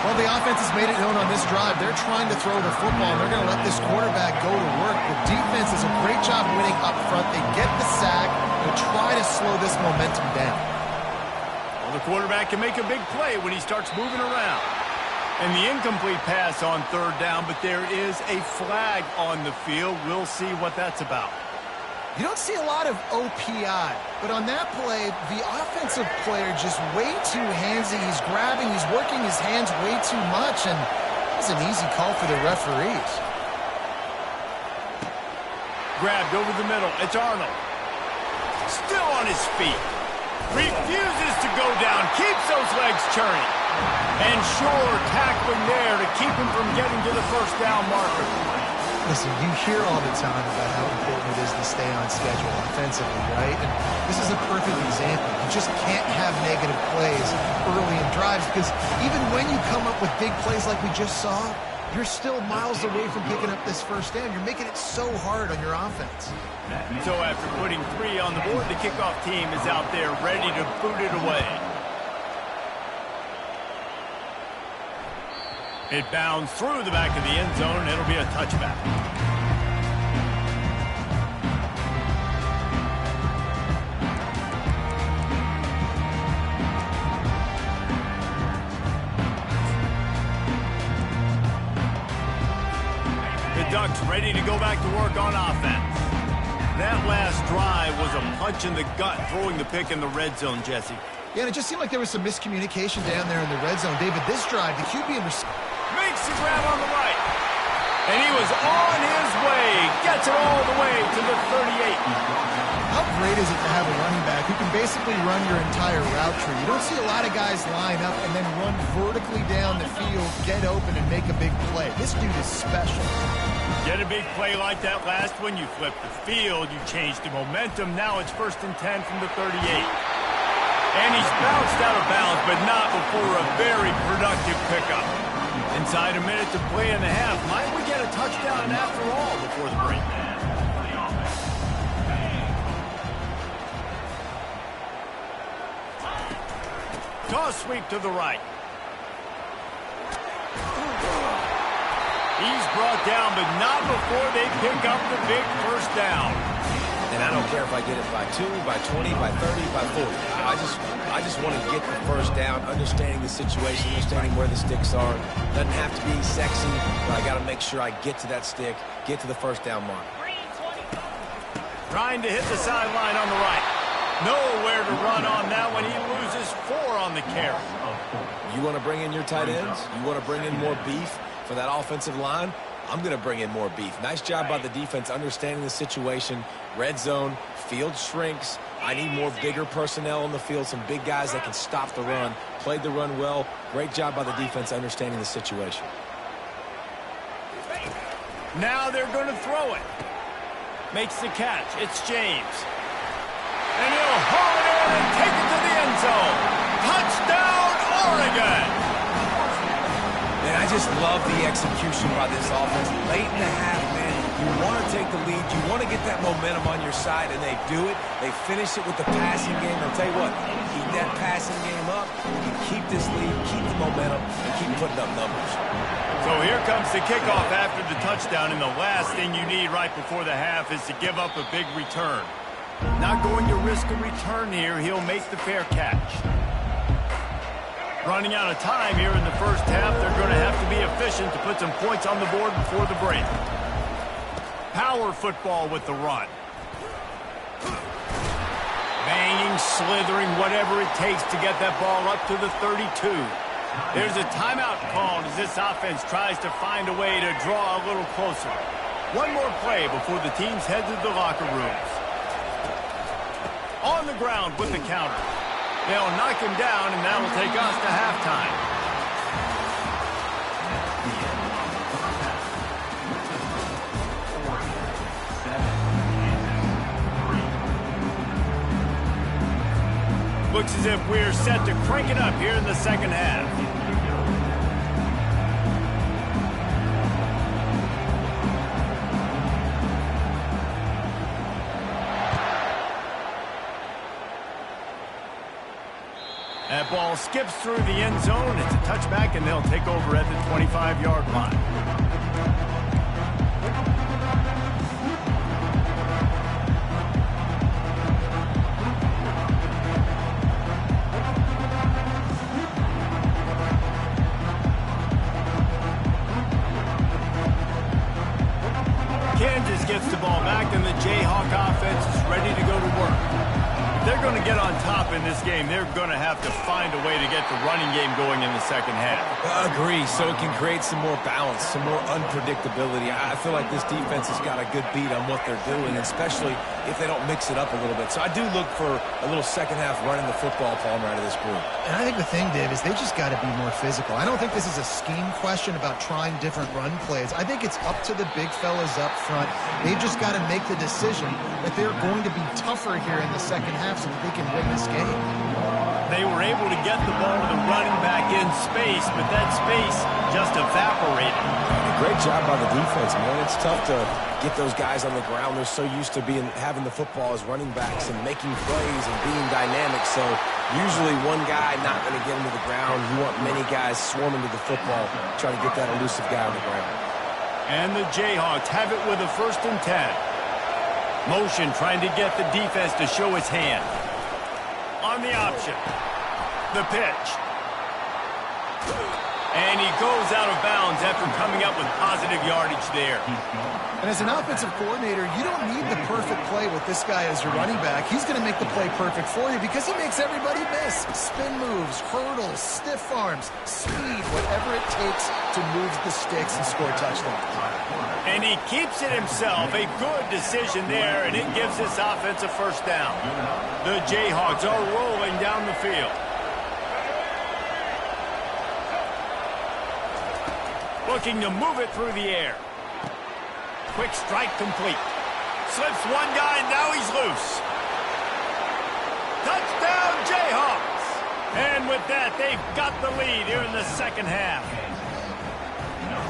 Well, the offense has made it known on this drive. They're trying to throw the football, and they're going to let this quarterback go to work. The defense does a great job winning up front. They get the sack and try to slow this momentum down. Well, the quarterback can make a big play when he starts moving around. And the incomplete pass on third down, but there is a flag on the field. We'll see what that's about. You don't see a lot of OPI, but on that play, the offensive player just way too handsy. He's grabbing, he's working his hands way too much, and it's an easy call for the referees. Grabbed over the middle. It's Arnold. Still on his feet. Refuses to go down. Keeps those legs churning. And sure tackling there to keep him from getting to the first down marker. Listen, you hear all the time about how important it is to stay on schedule offensively, right? And this is a perfect example. You just can't have negative plays early in drives because even when you come up with big plays like we just saw, you're still miles away from picking up this first down. You're making it so hard on your offense. So after putting 3 on the board, the kickoff team is out there ready to boot it away. It bounds through the back of the end zone, and it'll be a touchback. Bucs ready to go back to work on offense. That last drive was a punch in the gut, throwing the pick in the red zone, Jesse. Yeah, and it just seemed like there was some miscommunication down there in the red zone. David, this drive, the QB and makes the grab on the right. And he was on his way. Gets it all the way to the 38. How great is it to have a running back who can basically run your entire route tree? You don't see a lot of guys line up and then run vertically down the field, get open, and make a big play. This dude is special. Get a big play like that last one, you flip the field, you change the momentum. Now it's 1st and 10 from the 38. And he's bounced out of bounds, but not before a very productive pickup. Inside a minute to play in the half. Might we get a touchdown after all before the break? Toss sweep to the right. He's brought down, but not before they pick up the big first down. And I don't care if I get it by 2, by 20, by 30, by 40. I just want to get the first down, understanding the situation, understanding where the sticks are. Doesn't have to be sexy, but I got to make sure I get to that stick, get to the first down mark. Trying to hit the sideline on the right. Nowhere to run on that one. He loses 4 on the carry. You want to bring in your tight ends? You want to bring in more beef for that offensive line? I'm going to bring in more beef. Nice job by the defense understanding the situation. Red zone, field shrinks. I need more bigger personnel on the field, some big guys that can stop the run. Played the run well. Great job by the defense understanding the situation. Now they're going to throw it. Makes the catch. It's James. And he'll haul it in and take it to the end zone. Touchdown, Oregon! Man, I just love the execution by this offense. Late in the half, man, you want to take the lead. You want to get that momentum on your side, and they do it. They finish it with the passing game. I'll tell you what, keep that passing game up. You keep this lead, keep the momentum, and keep putting up numbers. So here comes the kickoff after the touchdown, and the last thing you need right before the half is to give up a big return. Not going to risk a return here. He'll make the fair catch. Running out of time here in the first half. They're going to have to be efficient to put some points on the board before the break. Power football with the run. Banging, slithering, whatever it takes to get that ball up to the 32. There's a timeout called as this offense tries to find a way to draw a little closer. One more play before the teams head to the locker rooms. On the ground with the counter. They'll knock him down, and that'll take us to halftime. Looks as if we're set to crank it up here in the second half. That ball skips through the end zone. It's a touchback, and they'll take over at the 25-yard line. Kansas gets the ball back, and the Jayhawk offense is ready to go to work. They're going to get on top in this game. They're going to have to find a way to get the running game going in the second half. Agree, so it can create some more balance, some more unpredictability. I feel like this defense has got a good beat on what they're doing, especially if they don't mix it up a little bit. So I do look for a little second half running the football, Palmer, out of this group. And I think the thing, Dave, is they just got to be more physical. I don't think this is a scheme question about trying different run plays. I think it's up to the big fellas up front. They've just got to make the decision that they're going to be tougher here in the second half so that they can win this game. They were able to get the ball to the running back in space, but that space just evaporated. Great job by the defense, man. It's tough to get those guys on the ground. They're so used to having the football as running backs and making plays and being dynamic. So usually one guy not going to get him to the ground. You want many guys swarming to the football, trying to get that elusive guy on the ground. And the Jayhawks have it with a 1st and 10. Motion trying to get the defense to show its hand. On the option. The pitch. And he goes out of bounds after coming up with positive yardage there. And as an offensive coordinator, you don't need the perfect play with this guy as your running back. He's going to make the play perfect for you because he makes everybody miss. Spin moves, hurdles, stiff arms, speed, whatever it takes to move the sticks and score touchdowns. And he keeps it himself. A good decision there, and it gives this offense a first down. The Jayhawks are rolling down the field. Looking to move it through the air. Quick strike complete. Slips one guy, and now he's loose. Touchdown, Jayhawks! And with that, they've got the lead here in the second half.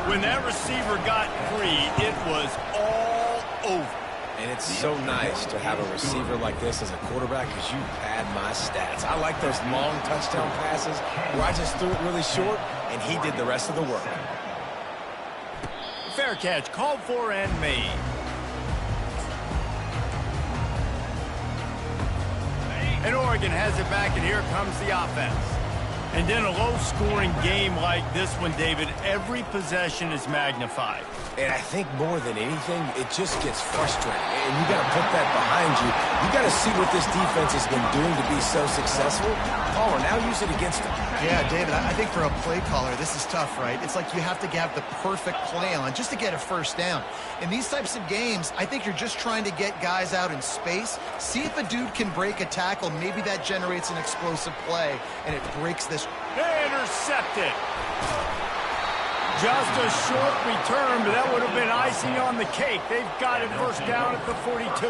When that receiver got free, it was all over. And it's so nice to have a receiver like this as a quarterback because you pad my stats. I like those long touchdown passes where I just threw it really short, and he did the rest of the work. Fair catch, called for and made. And Oregon has it back, and here comes the offense. And in a low-scoring game like this one, David, every possession is magnified. And I think more than anything, it just gets frustrating. And you got to put that behind you. You got to see what this defense has been doing to be so successful. Caller, now use it against them. Yeah, David, I think for a play caller, this is tough, right? It's like you have to have the perfect play on just to get a first down. In these types of games, I think you're just trying to get guys out in space, see if a dude can break a tackle. Maybe that generates an explosive play, and it breaks this. Intercepted. Just a short return, but that would have been icing on the cake. They've got it first down at the 42.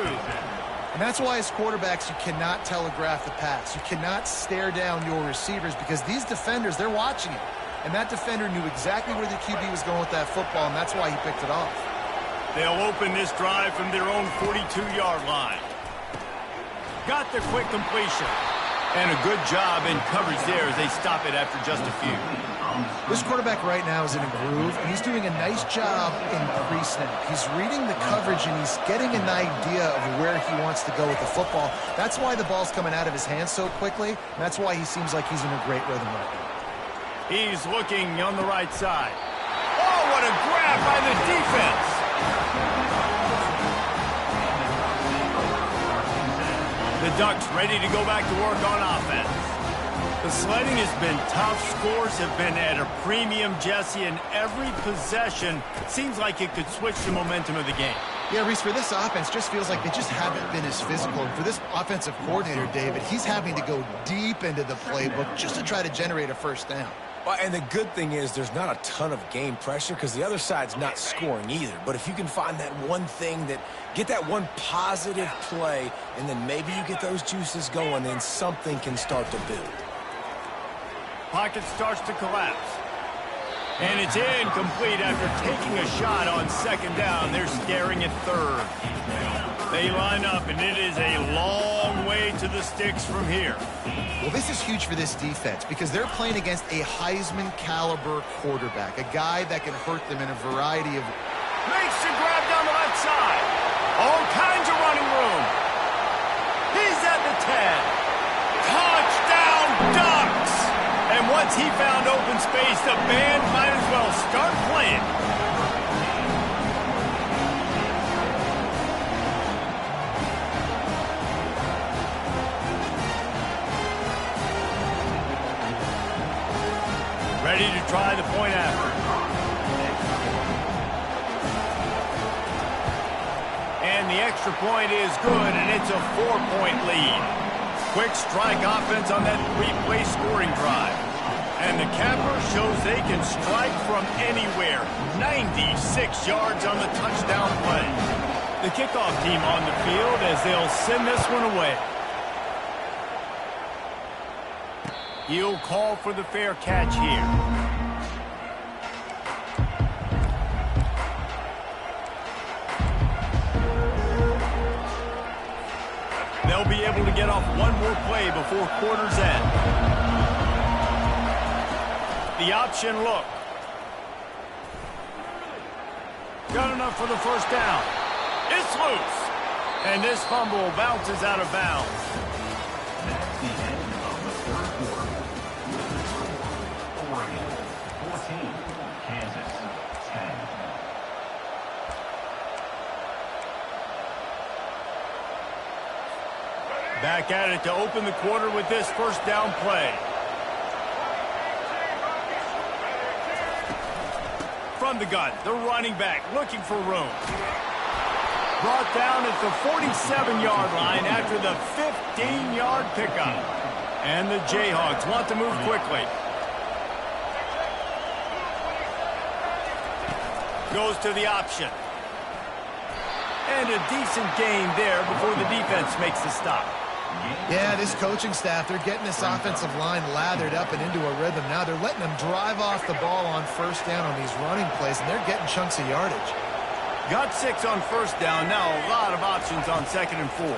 And that's why as quarterbacks, you cannot telegraph the pass. You cannot stare down your receivers because these defenders, they're watching it. And that defender knew exactly where the QB was going with that football, and that's why he picked it off. They'll open this drive from their own 42-yard line. Got the quick completion. And a good job in coverage there as they stop it after just a few. This quarterback right now is in a groove, and he's doing a nice job in pre-snap. He's reading the coverage, and he's getting an idea of where he wants to go with the football. That's why the ball's coming out of his hands so quickly, and that's why he seems like he's in a great rhythm right now. He's looking on the right side. Oh, what a grab by the defense! The Ducks ready to go back to work on offense. The sledding has been tough. Scores have been at a premium, Jesse, and every possession seems like it could switch the momentum of the game. Yeah, Reese, for this offense, just feels like they just haven't been as physical. And for this offensive coordinator, David, he's having to go deep into the playbook just to try to generate a first down. Well, and the good thing is there's not a ton of game pressure because the other side's not scoring either. But if you can find that one thing get that one positive play, and then maybe you get those juices going, then something can start to build. Pocket starts to collapse. And it's incomplete after taking a shot on second down. They're staring at third. They line up, and it is a long way to the sticks from here. Well, this is huge for this defense because they're playing against a Heisman-caliber quarterback, a guy that can hurt them in a variety of... Makes the grab down the left side. All kinds of running room. He's at the 10. Touchdown, Ducks! And once he found open space, the band might as well start playing. Ready to try the point after. And the extra point is good, and it's a 4-point lead. Quick strike offense on that three-play scoring drive. And the capper shows they can strike from anywhere. 96 yards on the touchdown play. The kickoff team on the field as they'll send this one away. He'll call for the fair catch here. They'll be able to get off one more play before quarter's end. The option look. Got enough for the first down. It's loose. And this fumble bounces out of bounds. That's the end of the third quarter. Oregon, 14, Kansas 10. Back at it to open the quarter with this first down play. From the gun, the running back looking for room. Brought down at the 47-yard line after the 15-yard pickup. And the Jayhawks want to move quickly. Goes to the option. And a decent gain there before the defense makes the stop. Yeah, this coaching staff, they're getting this offensive line lathered up and into a rhythm. Now they're letting them drive off the ball on first down on these running plays, and they're getting chunks of yardage. Got 6 on first down. Now a lot of options on 2nd and 4.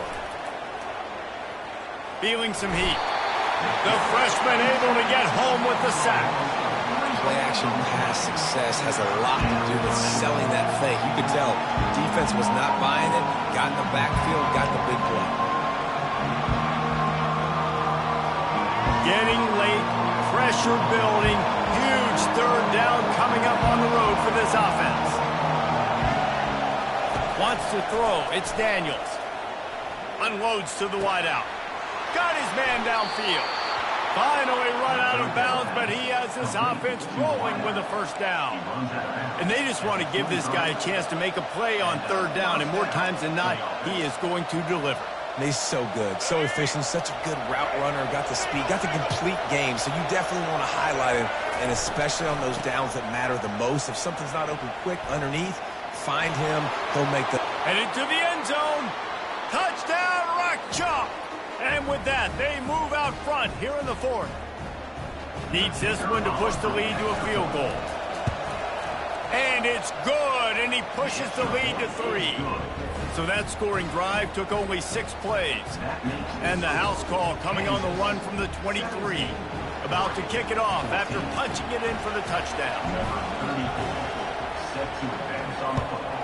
Feeling some heat. The freshman able to get home with the sack. Play-action pass success has a lot to do with selling that fake. You could tell defense was not buying it, got in the backfield, got the big play. Getting late, pressure building, huge 3rd down coming up on the road for this offense. Wants to throw, it's Daniels. Unloads to the wideout. Got his man downfield. Finally run out of bounds, but he has this offense rolling with a first down. And they just want to give this guy a chance to make a play on 3rd down, and more times than not, he is going to deliver. And he's so good, so efficient, such a good route runner, got the speed, got the complete game, so you definitely want to highlight him, and especially on those downs that matter the most. If something's not open quick underneath, find him, he'll make the... Headed to the end zone. Touchdown, Rock Chalk. And with that, they move out front here in the 4th. Needs this one to push the lead to a field goal. And it's good, and he pushes the lead to 3. So that scoring drive took only 6 plays. And the house call coming on the run from the 23. About to kick it off after punching it in for the touchdown. Number 34, set to advance on the football.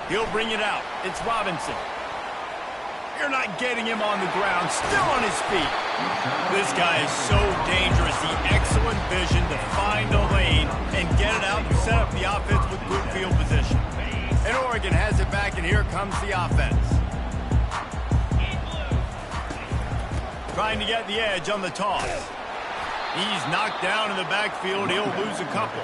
He'll bring it out. It's Robinson. You're not getting him on the ground. Still on his feet. This guy is so dangerous. The excellent vision to find a lane and get it out and set up the offense with good field position. And Oregon has it back, and here comes the offense. Trying to get the edge on the toss. He's knocked down in the backfield. He'll lose a couple.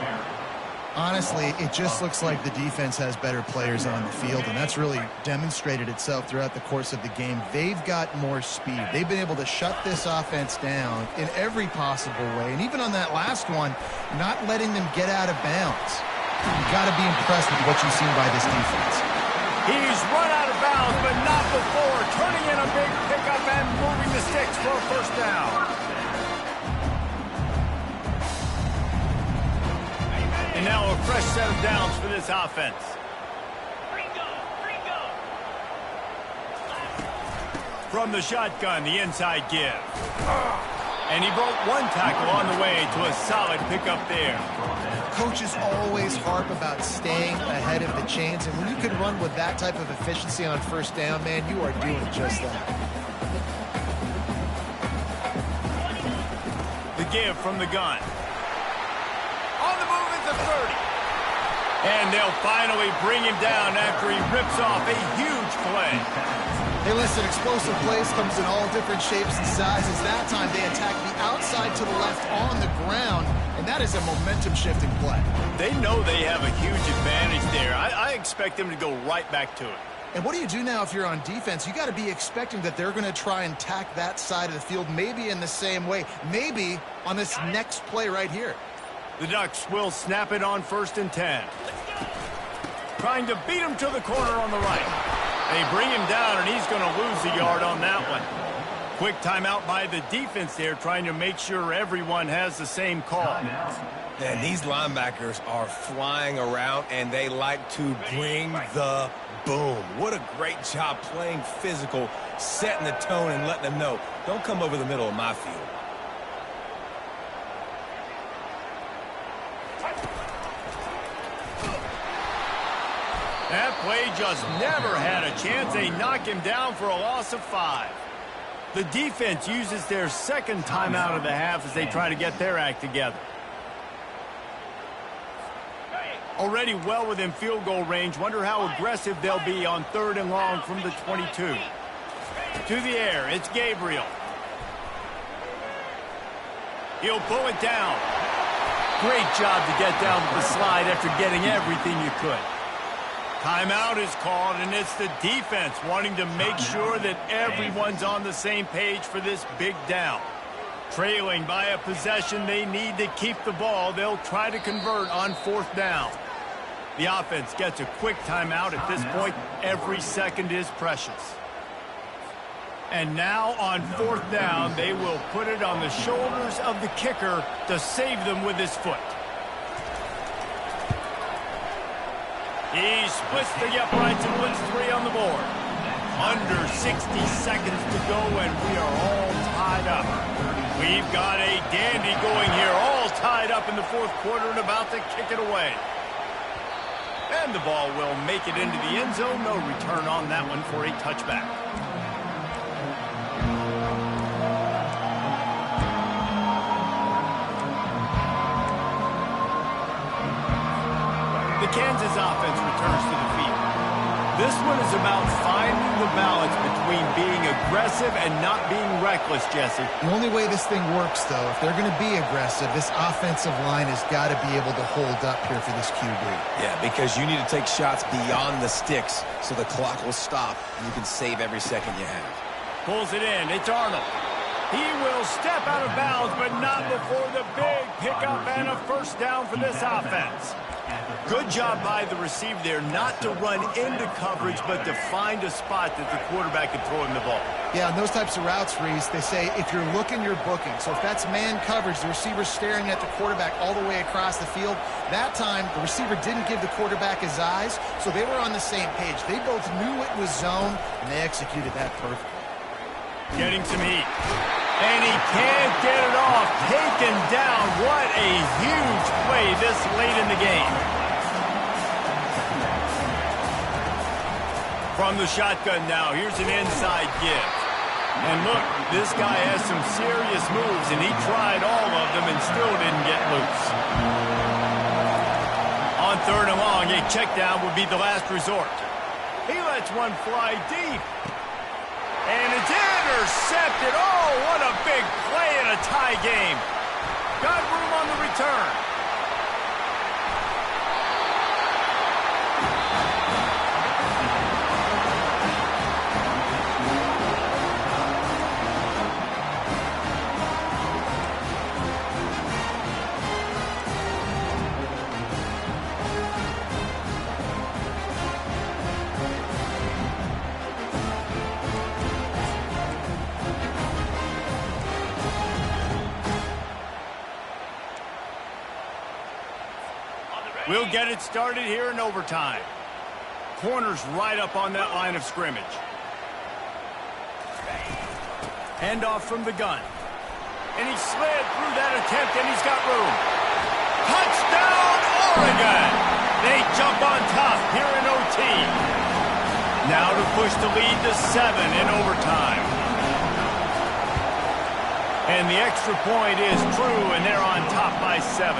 Honestly, it just looks like the defense has better players on the field, and that's really demonstrated itself throughout the course of the game. They've got more speed. They've been able to shut this offense down in every possible way, and even on that last one, not letting them get out of bounds. You've got to be impressed with what you've seen by this defense. He's run out of bounds, but not before. Turning in a big pickup and moving the sticks for a first down. And now a fresh set of downs for this offense. From the shotgun, the inside give. And he broke one tackle on the way to a solid pickup there. Coaches always harp about staying ahead of the chains, and when you can run with that type of efficiency on first down, man, you are doing just that. The give from the gun. On the move at the 30. And they'll finally bring him down after he rips off a huge play. Hey, listen, explosive plays comes in all different shapes and sizes. That time they attack the outside to the left on the ground, and that is a momentum-shifting play. They know they have a huge advantage there. I expect them to go right back to it. And what do you do now if you're on defense? You got to be expecting that they're going to try and tack that side of the field, maybe in the same way, maybe on this next play right here. The Ducks will snap it on 1st and 10. Trying to beat him to the corner on the right. They bring him down, and he's going to lose a yard on that one. Quick timeout by the defense there, trying to make sure everyone has the same call. And these linebackers are flying around, and they like to bring the boom. What a great job playing physical, setting the tone, and letting them know, don't come over the middle of my field. That play just never had a chance. They knock him down for a loss of 5. The defense uses their second timeout of the half as they try to get their act together. Already well within field goal range. Wonder how aggressive they'll be on 3rd and long from the 22. To the air, it's Gabriel. He'll pull it down. Great job to get down to the slide after getting everything you could. Timeout is called, and it's the defense wanting to make sure that everyone's on the same page for this big down. Trailing by a possession, they need to keep the ball. They'll try to convert on 4th down. The offense gets a quick timeout at this point. Every second is precious. And now on 4th down, they will put it on the shoulders of the kicker to save them with his foot. He splits the uprights and wins 3 on the board. Under 60 seconds to go, and we are all tied up. We've got a dandy going here, all tied up in the 4th quarter and about to kick it away. And the ball will make it into the end zone. No return on that one for a touchback. The Kansas offense returns to the field. This one is about finding the balance between being aggressive and not being reckless, Jesse. The only way this thing works, though, if they're going to be aggressive, this offensive line has got to be able to hold up here for this QB. Yeah, because you need to take shots beyond the sticks so the clock will stop and you can save every second you have. Pulls it in. It's Arnold. He will step out of bounds, but not before the big pickup and a 1st down for this offense. Good job by the receiver there not to run into coverage, but to find a spot that the quarterback can throw him the ball. Yeah, on those types of routes, Reese, they say if you're looking, you're booking. So if that's man coverage, the receiver's staring at the quarterback all the way across the field. That time, the receiver didn't give the quarterback his eyes, so they were on the same page. They both knew it was zone, and they executed that perfectly. Getting some heat. And he can't get it off. Taken down. What a huge play this late in the game. From the shotgun now, here's an inside give. And look, this guy has some serious moves, and he tried all of them and still didn't get loose. On 3rd and long, a check down would be the last resort. He lets one fly deep. And it's intercepted. Oh, what a big play in a tie game. Got room on the return. We'll get it started here in overtime. Corner's right up on that line of scrimmage. Handoff from the gun. And he slid through that attempt, and he's got room. Touchdown, Oregon! They jump on top here in OT. Now to push the lead to 7 in overtime. And the extra point is true, and they're on top by 7.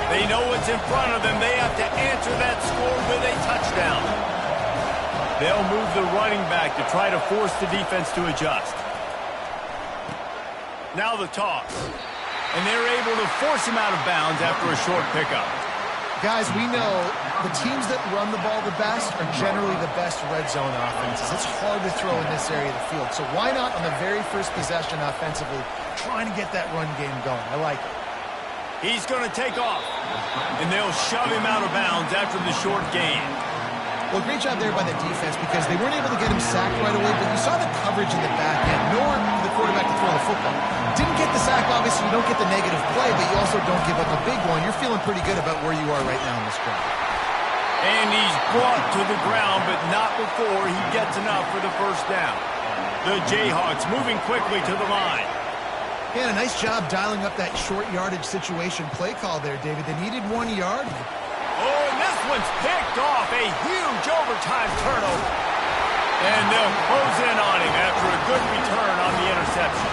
They know what's in front of them. They have to answer that score with a touchdown. They'll move the running back to try to force the defense to adjust. Now the toss. And they're able to force him out of bounds after a short pickup. Guys, we know the teams that run the ball the best are generally the best red zone offenses. It's hard to throw in this area of the field. So why not on the very first possession offensively trying to get that run game going? I like it. He's going to take off, and they'll shove him out of bounds after the short gain. Well, great job there by the defense because they weren't able to get him sacked right away, but you saw the coverage in the back end, nor the quarterback to throw the football. Didn't get the sack, obviously you don't get the negative play, but you also don't give up a big one. You're feeling pretty good about where you are right now in this drive. And he's brought to the ground, but not before he gets enough for the 1st down. The Jayhawks moving quickly to the line. Yeah, a nice job dialing up that short yardage situation play call there, David. They needed 1 yard. Oh, and this one's picked off. A huge overtime turnover. And they'll close in on him after a good return on the interception.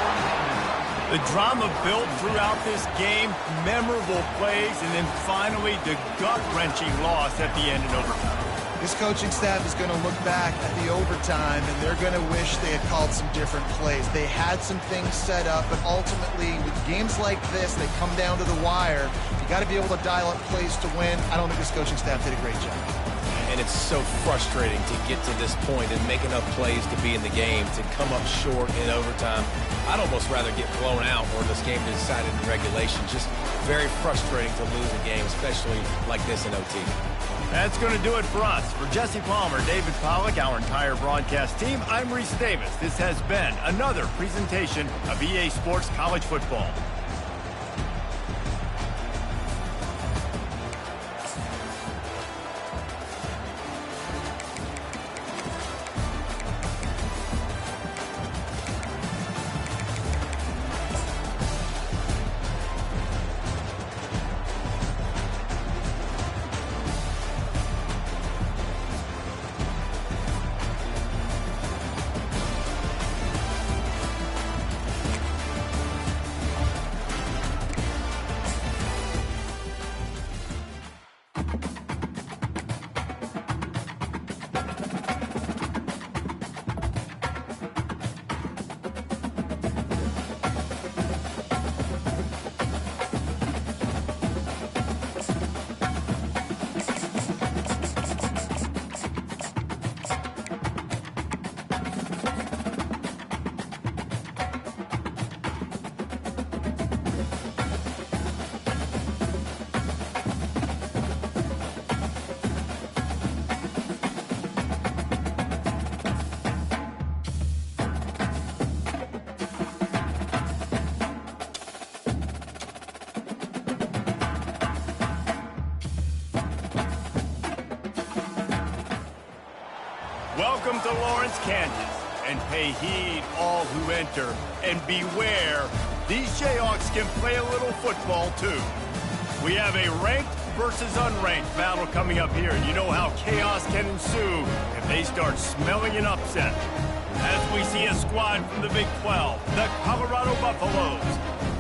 The drama built throughout this game, memorable plays, and then finally the gut-wrenching loss at the end in overtime. This coaching staff is going to look back at the overtime, and they're going to wish they had called some different plays. They had some things set up, but ultimately, with games like this, they come down to the wire. You got to be able to dial up plays to win. I don't think this coaching staff did a great job. And it's so frustrating to get to this point and make enough plays to be in the game, to come up short in overtime. I'd almost rather get blown out or this game decided in regulation. Just very frustrating to lose a game, especially like this in OT. That's going to do it for us. For Jesse Palmer, David Pollack, our entire broadcast team, I'm Reese Davis. This has been another presentation of EA Sports College Football. Welcome to Lawrence, Kansas, and pay heed all who enter, and beware, these Jayhawks can play a little football too. We have a ranked versus unranked battle coming up here, and you know how chaos can ensue if they start smelling an upset. As we see a squad from the Big 12, the Colorado Buffaloes,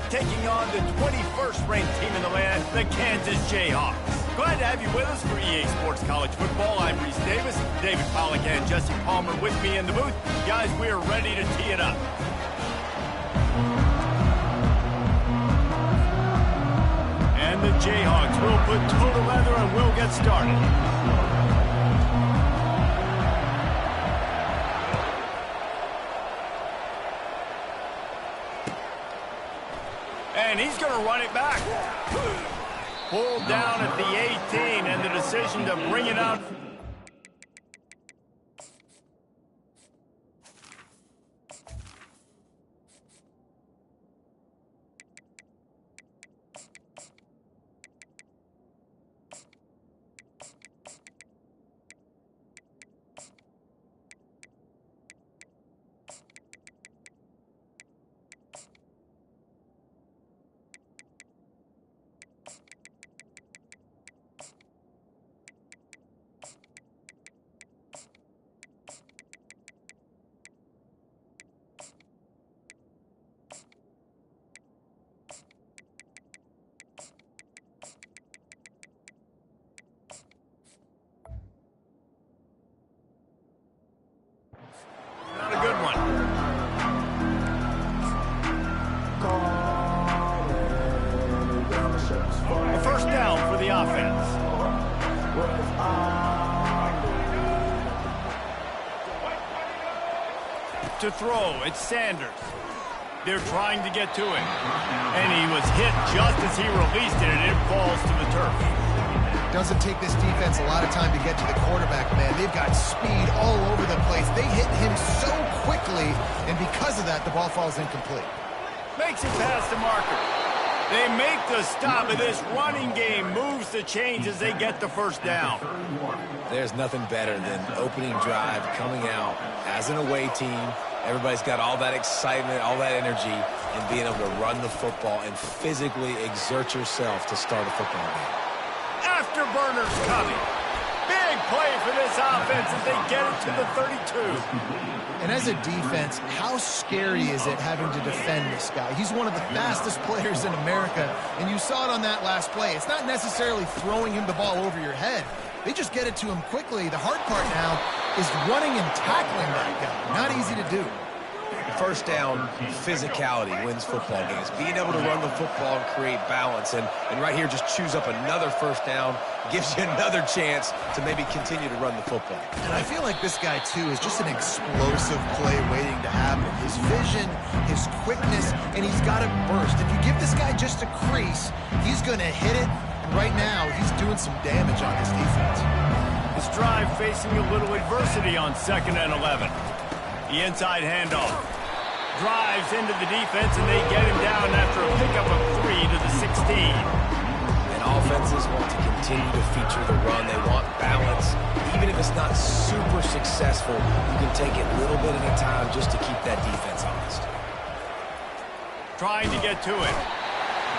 taking on the 21st ranked team in the land, the Kansas Jayhawks. Glad to have you with us for EA Sports College Football. I'm Reese Davis, David Pollack and Jesse Palmer with me in the booth. Guys, we are ready to tee it up. And the Jayhawks will put total leather and we'll get started. And he's going to run it back. Pulled down at the 18, and the decision to bring it out. Not a good one. A first down for the offense. To throw, it's Sanders. They're trying to get to him. And he was hit just as he released it, and it falls to the turf. Doesn't take this defense a lot of time to get to the quarterback, man. They've got speed all over the place. They hit him so quickly, and because of that, the ball falls incomplete. Makes it past the marker. They make the stop, and this running game moves the chains as they get the first down. There's nothing better than opening drive, coming out as an away team, Everybody's got all that excitement, all that energy, and being able to run the football and physically exert yourself to start a football game. Afterburners coming. Big play for this offense as they get it to the 32. And as a defense, how scary is it having to defend this guy? He's one of the fastest players in America, and you saw it on that last play. It's not necessarily throwing him the ball over your head. They just get it to him quickly. The hard part now is running and tackling that guy. Not easy to do. First down, physicality wins football games. Being able to run the football and create balance. And right here, just choose up another first down, gives you another chance to maybe continue to run the football. And I feel like this guy, too, is just an explosive play waiting to happen. His vision, his quickness, and he's got to burst. If you give this guy just a crease, he's going to hit it. And right now, he's doing some damage on this defense. This drive facing a little adversity on 2nd and 11. The inside handoff. Drives into the defense, and they get him down after a pickup of 3 to the 16. And offenses want to continue to feature the run. They want balance. Even if it's not super successful, you can take it little bit at a time just to keep that defense honest. Trying to get to it.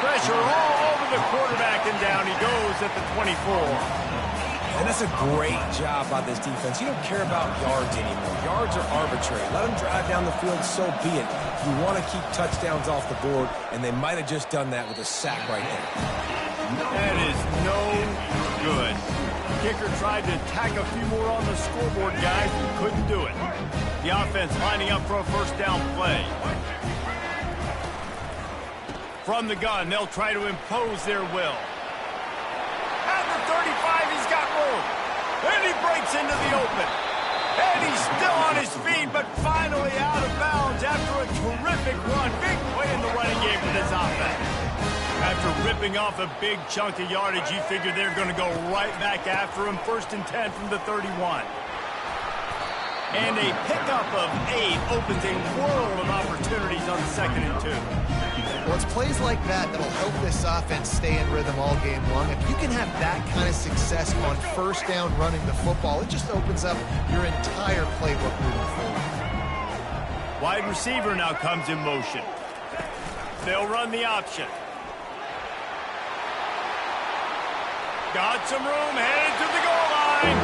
Pressure all over the quarterback, and down he goes at the 24. And that's a great job by this defense. You don't care about yards anymore. Yards are arbitrary. Let them drive down the field, so be it. You want to keep touchdowns off the board, and they might have just done that with a sack right there. That is no good. Kicker tried to tack a few more on the scoreboard, guys, and couldn't do it. The offense lining up for a first down play. From the gun, they'll try to impose their will. At the 35, he's got room. Then he breaks into the open. And he's still on his feet, but finally out of bounds after a terrific run. Big play in the running game for this offense. After ripping off a big chunk of yardage, you figure they're going to go right back after him. 1st and 10 from the 31. And a pickup of 8 opens a world of opportunities on 2nd and 2. Well, it's plays like that that'll help this offense stay in rhythm all game long. If you can have that kind of success on first down running the football, it just opens up your entire playbook moving forward. Wide receiver now comes in motion. They'll run the option. Got some room, headed to the goal line.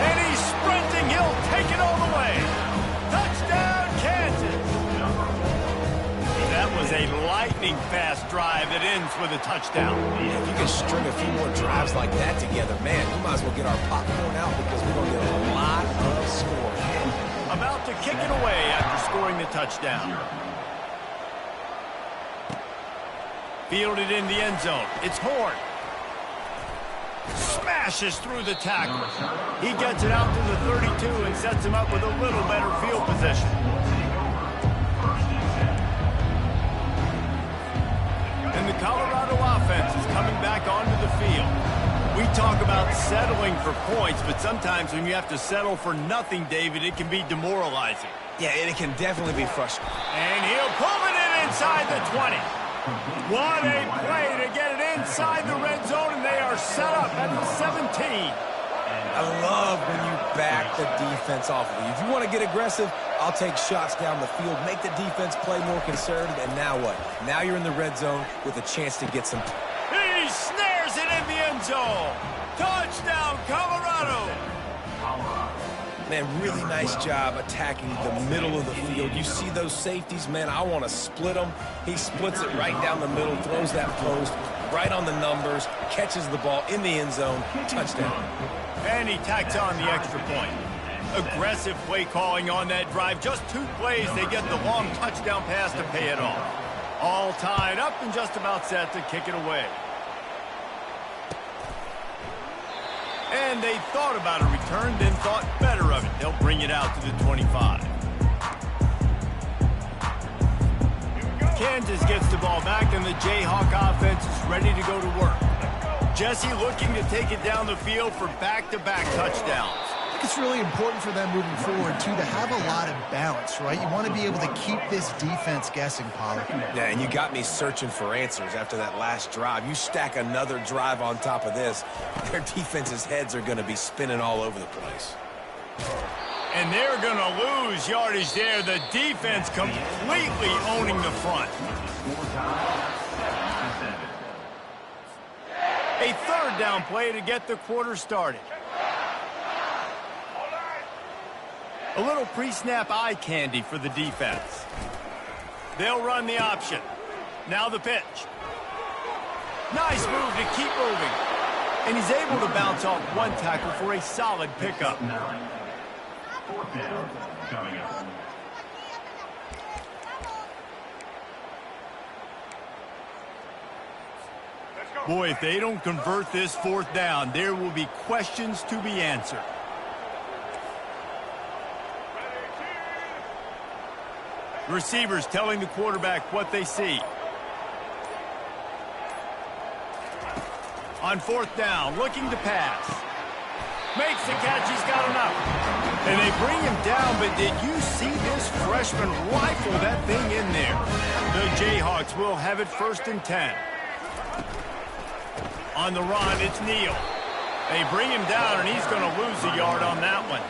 And he's sprinting. He'll take it all the way. Touchdown, Kansas. That was a lightning-fast drive that ends with a touchdown. Yeah, if you can string a few more drives like that together, man, we might as well get our popcorn out because we're going to get a lot of scoring. About to kick it away after scoring the touchdown. Fielded in the end zone. It's Horn. Smashes through the tackle. He gets it out to the 32 and sets him up with a little better field position. And the Colorado offense is coming back onto the field. We talk about settling for points, but sometimes when you have to settle for nothing, David, it can be demoralizing. Yeah, and it can definitely be frustrating. And he'll pull it in inside the 20. What a play to get it inside the red zone, and they are set up at the 17. I love when you back the defense off of you. If you want to get aggressive, I'll take shots down the field, make the defense play more conservative, and now what? Now you're in the red zone with a chance to get some... He snares it in the end zone. Touchdown, Colorado. Man, really nice job attacking the middle of the field. You see those safeties, man, I want to split them. He splits it right down the middle, throws that post, right on the numbers, catches the ball in the end zone, touchdown. And he tacks on the extra point. Aggressive play calling on that drive. Just 2 plays, they get the long touchdown pass to pay it off. All tied up and just about set to kick it away. And they thought about a return, then thought better of it. They'll bring it out to the 25. Kansas gets the ball back, and the Jayhawk offense is ready to go to work. Jesse looking to take it down the field for back-to-back touchdowns. I think it's really important for them moving forward, too, to have a lot of balance, right? You want to be able to keep this defense guessing, Pollard. Yeah, and you got me searching for answers after that last drive. You stack another drive on top of this, their defense's heads are going to be spinning all over the place. And they're going to lose yardage there. The defense completely owning the front. Score time, 7-7. A third down play to get the quarter started. A little pre-snap eye candy for the defense. They'll run the option. Now the pitch. Nice move to keep moving. And he's able to bounce off one tackle for a solid pickup. 9. Fourth down coming up. Boy, if they don't convert this fourth down, there will be questions to be answered. Receivers telling the quarterback what they see. On fourth down, looking to pass. Makes the catch, he's got enough. And they bring him down, but did you see this freshman rifle that thing in there? The Jayhawks will have it 1st and 10. On the run, it's Neal. They bring him down, and he's going to lose a yard on that one.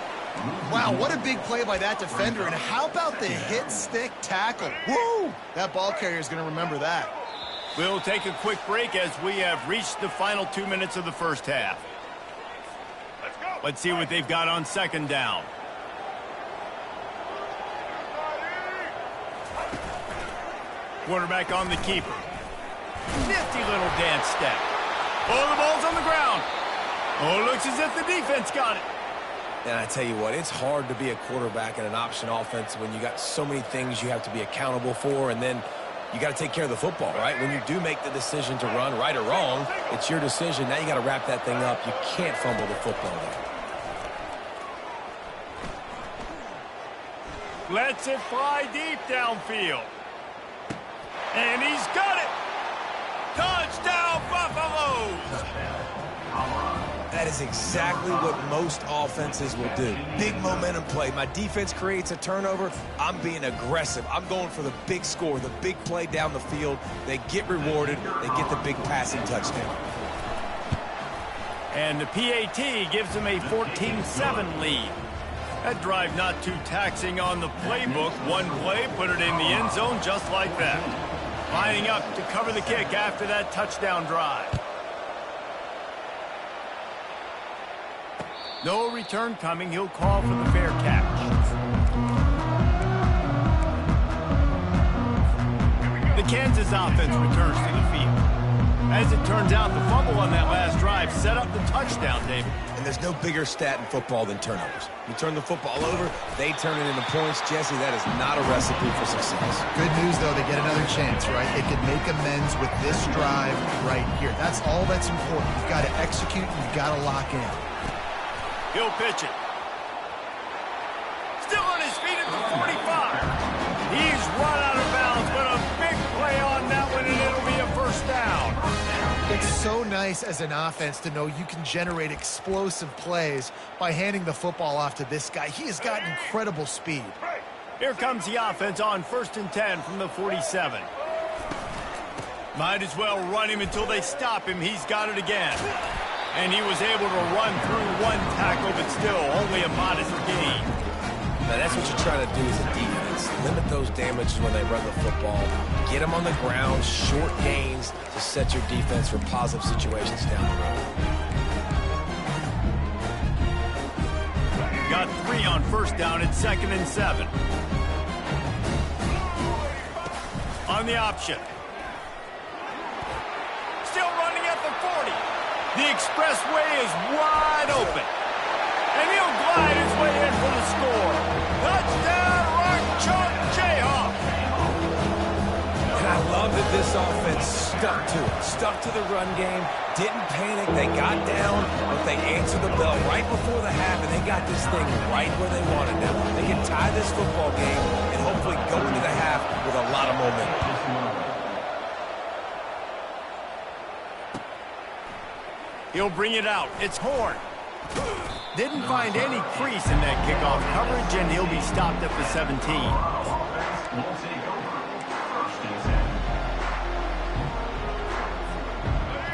Wow, what a big play by that defender. And how about the hit stick tackle? Woo! That ball carrier is going to remember that. We'll take a quick break as we have reached the final 2 minutes of the first half. Let's see what they've got on second down. Quarterback on the keeper. Nifty little dance step. Oh, the ball's on the ground. Oh, it looks as if the defense got it. And I tell you what, it's hard to be a quarterback in an option offense when you got so many things you have to be accountable for, and then you got to take care of the football, right? When you do make the decision to run, right or wrong, it's your decision. Now you got to wrap that thing up. You can't fumble the football there. Lets it fly deep downfield. And he's got it. Touchdown, Buffaloes! That is exactly what most offenses will do. Big momentum play. My defense creates a turnover. I'm being aggressive. I'm going for the big score, the big play down the field. They get rewarded. They get the big passing touchdown. And the PAT gives them a 14-7 lead. That drive not too taxing on the playbook. One play, put it in the end zone just like that. Lining up to cover the kick after that touchdown drive. No return coming. He'll call for the fair catch. The Kansas offense returns to the field. As it turns out, the fumble on that last drive set up the touchdown, David. And there's no bigger stat in football than turnovers. You turn the football over, they turn it into points. Jesse, that is not a recipe for success. Good news, though, they get another chance, right? They can make amends with this drive right here. That's all that's important. You've got to execute, and you've got to lock in. He'll pitch it. Still on his feet at the 45. He's run out of bounds, but a big play on that one, and it'll be a first down. It's so nice as an offense to know you can generate explosive plays by handing the football off to this guy. He has got incredible speed. Here comes the offense on 1st and 10 from the 47. Might as well run him until they stop him. He's got it again. And he was able to run through one tackle, but still only a modest gain. Now, that's what you're trying to do as a defense. Limit those damages when they run the football. Get them on the ground, short gains to set your defense for positive situations down the road. Got 3 on first down. It's 2nd and 7. On the option. Still running at the 40. The expressway is wide open. And he'll glide his way in for the score. Touchdown, Rock Chalk Jayhawks. And I love that this offense stuck to it. Stuck to the run game. Didn't panic. They got down, but they answered the bell right before the half, and they got this thing right where they wanted. Now, they can tie this football game and hopefully go into the half with a lot of momentum. He'll bring it out. It's Horn. Didn't find any crease in that kickoff coverage, and he'll be stopped at the 17.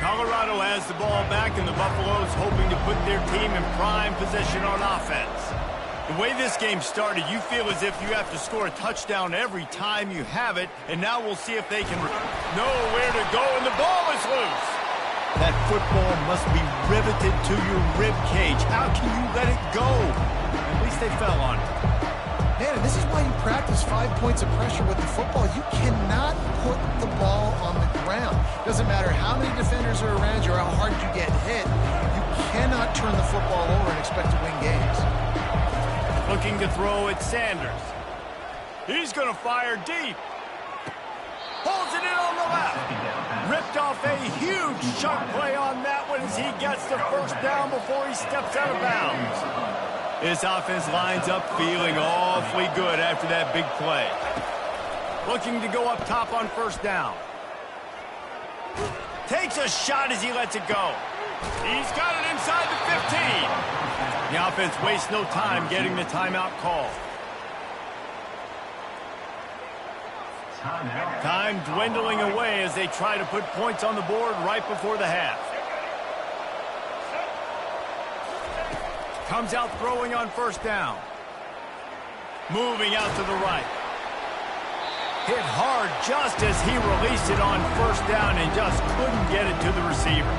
Colorado has the ball back, and the Buffaloes hoping to put their team in prime position on offense. The way this game started, you feel as if you have to score a touchdown every time you have it, and now we'll see if they can know where to go, and the ball is loose. That football must be riveted to your rib cage. How can you let it go? At least they fell on it. Man, and this is why you practice 5 points of pressure with the football. You cannot put the ball on the ground. Doesn't matter how many defenders are around you or how hard you get hit. You cannot turn the football over and expect to win games. Looking to throw at Sanders. He's going to fire deep. Holds it in on the left. Ripped off a huge chunk play on that one as he gets the first down before he steps out of bounds. This offense lines up feeling awfully good after that big play. Looking to go up top on first down. Takes a shot as he lets it go. He's got it inside the 15. The offense wastes no time getting the timeout call. Time dwindling away as they try to put points on the board right before the half. Comes out throwing on first down. Moving out to the right. Hit hard just as he released it on first down and just couldn't get it to the receiver.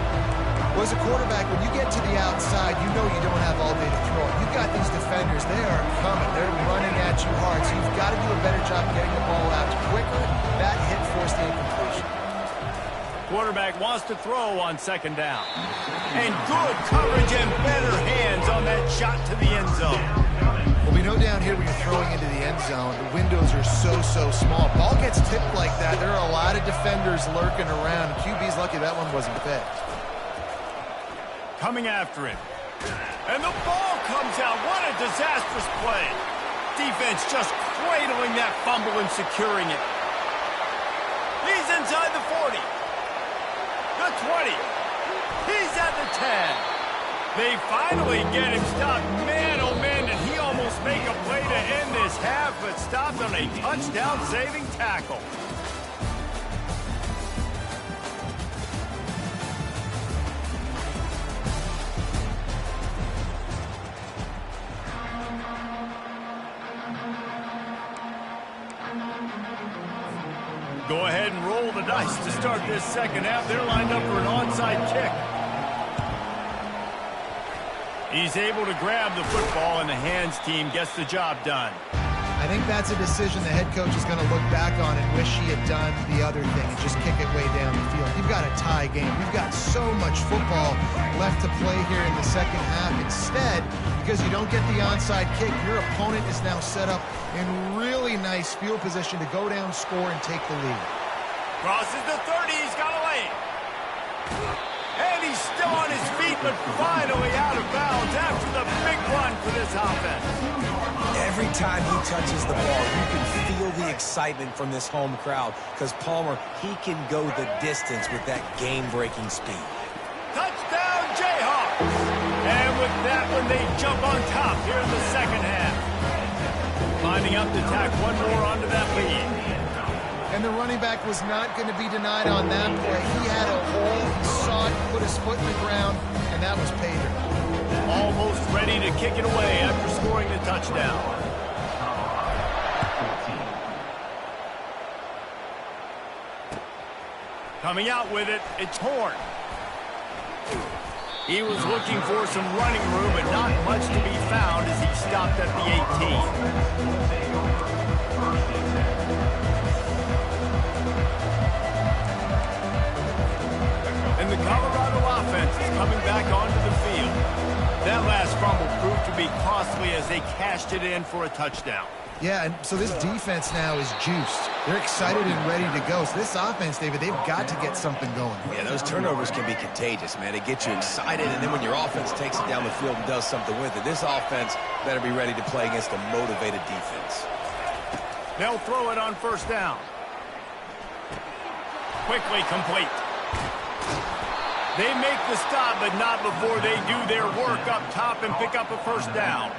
Well, as a quarterback, when you get to the outside, you know you don't have all day to throw. You've got these defenders. They are coming. They're running at you hard. So you've got to do a better job getting the ball out quicker. That hit forced the incompletion. Quarterback wants to throw on second down. And good coverage and better hands on that shot to the end zone. Well, we know down here when you're throwing into the end zone, the windows are so small. Ball gets tipped like that. There are a lot of defenders lurking around. QB's lucky that one wasn't fixed. Coming after him. And the ball comes out. What a disastrous play. Defense just cradling that fumble and securing it. He's inside the 40. The 20. He's at the 10. They finally get him stopped. Man, oh man, did he almost make a play to end this half, but stopped on a touchdown-saving tackle. Go ahead and roll the dice to start this second half. They're lined up for an onside kick. He's able to grab the football, and the hands team gets the job done. I think that's a decision the head coach is going to look back on and wish he had done the other thing and just kick it way down the field. You've got a tie game. You've got so much football left to play here in the second half. Instead, because you don't get the onside kick, your opponent is now set up in really nice field position to go down, score, and take the lead. Crosses the 30. He's got a lane. And he's still on his feet, but finally out of bounds after the big run for this offense. Every time he touches the ball, you can feel the excitement from this home crowd because Palmer, he can go the distance with that game-breaking speed. Touchdown, Jayhawks! And with that one, they jump on top here in the second half. Lining up to tack one more onto that lead. And the running back was not going to be denied on that play. He had a hole, he saw it, put his foot in the ground, and that was pay dirt. Almost ready to kick it away after scoring the touchdown. Coming out with it, it's Horn. He was looking for some running room, but not much to be found as he stopped at the 18. And the Colorado offense is coming back onto the field. That last fumble proved to be costly as they cashed it in for a touchdown. Yeah, and so this defense now is juiced. They're excited and ready to go. So this offense, David, they've got to get something going. Yeah, those turnovers can be contagious, man. They get you excited, and then when your offense takes it down the field and does something with it, this offense better be ready to play against a motivated defense. They'll throw it on first down. Quickly complete. They make the stop, but not before they do their work up top and pick up a first down.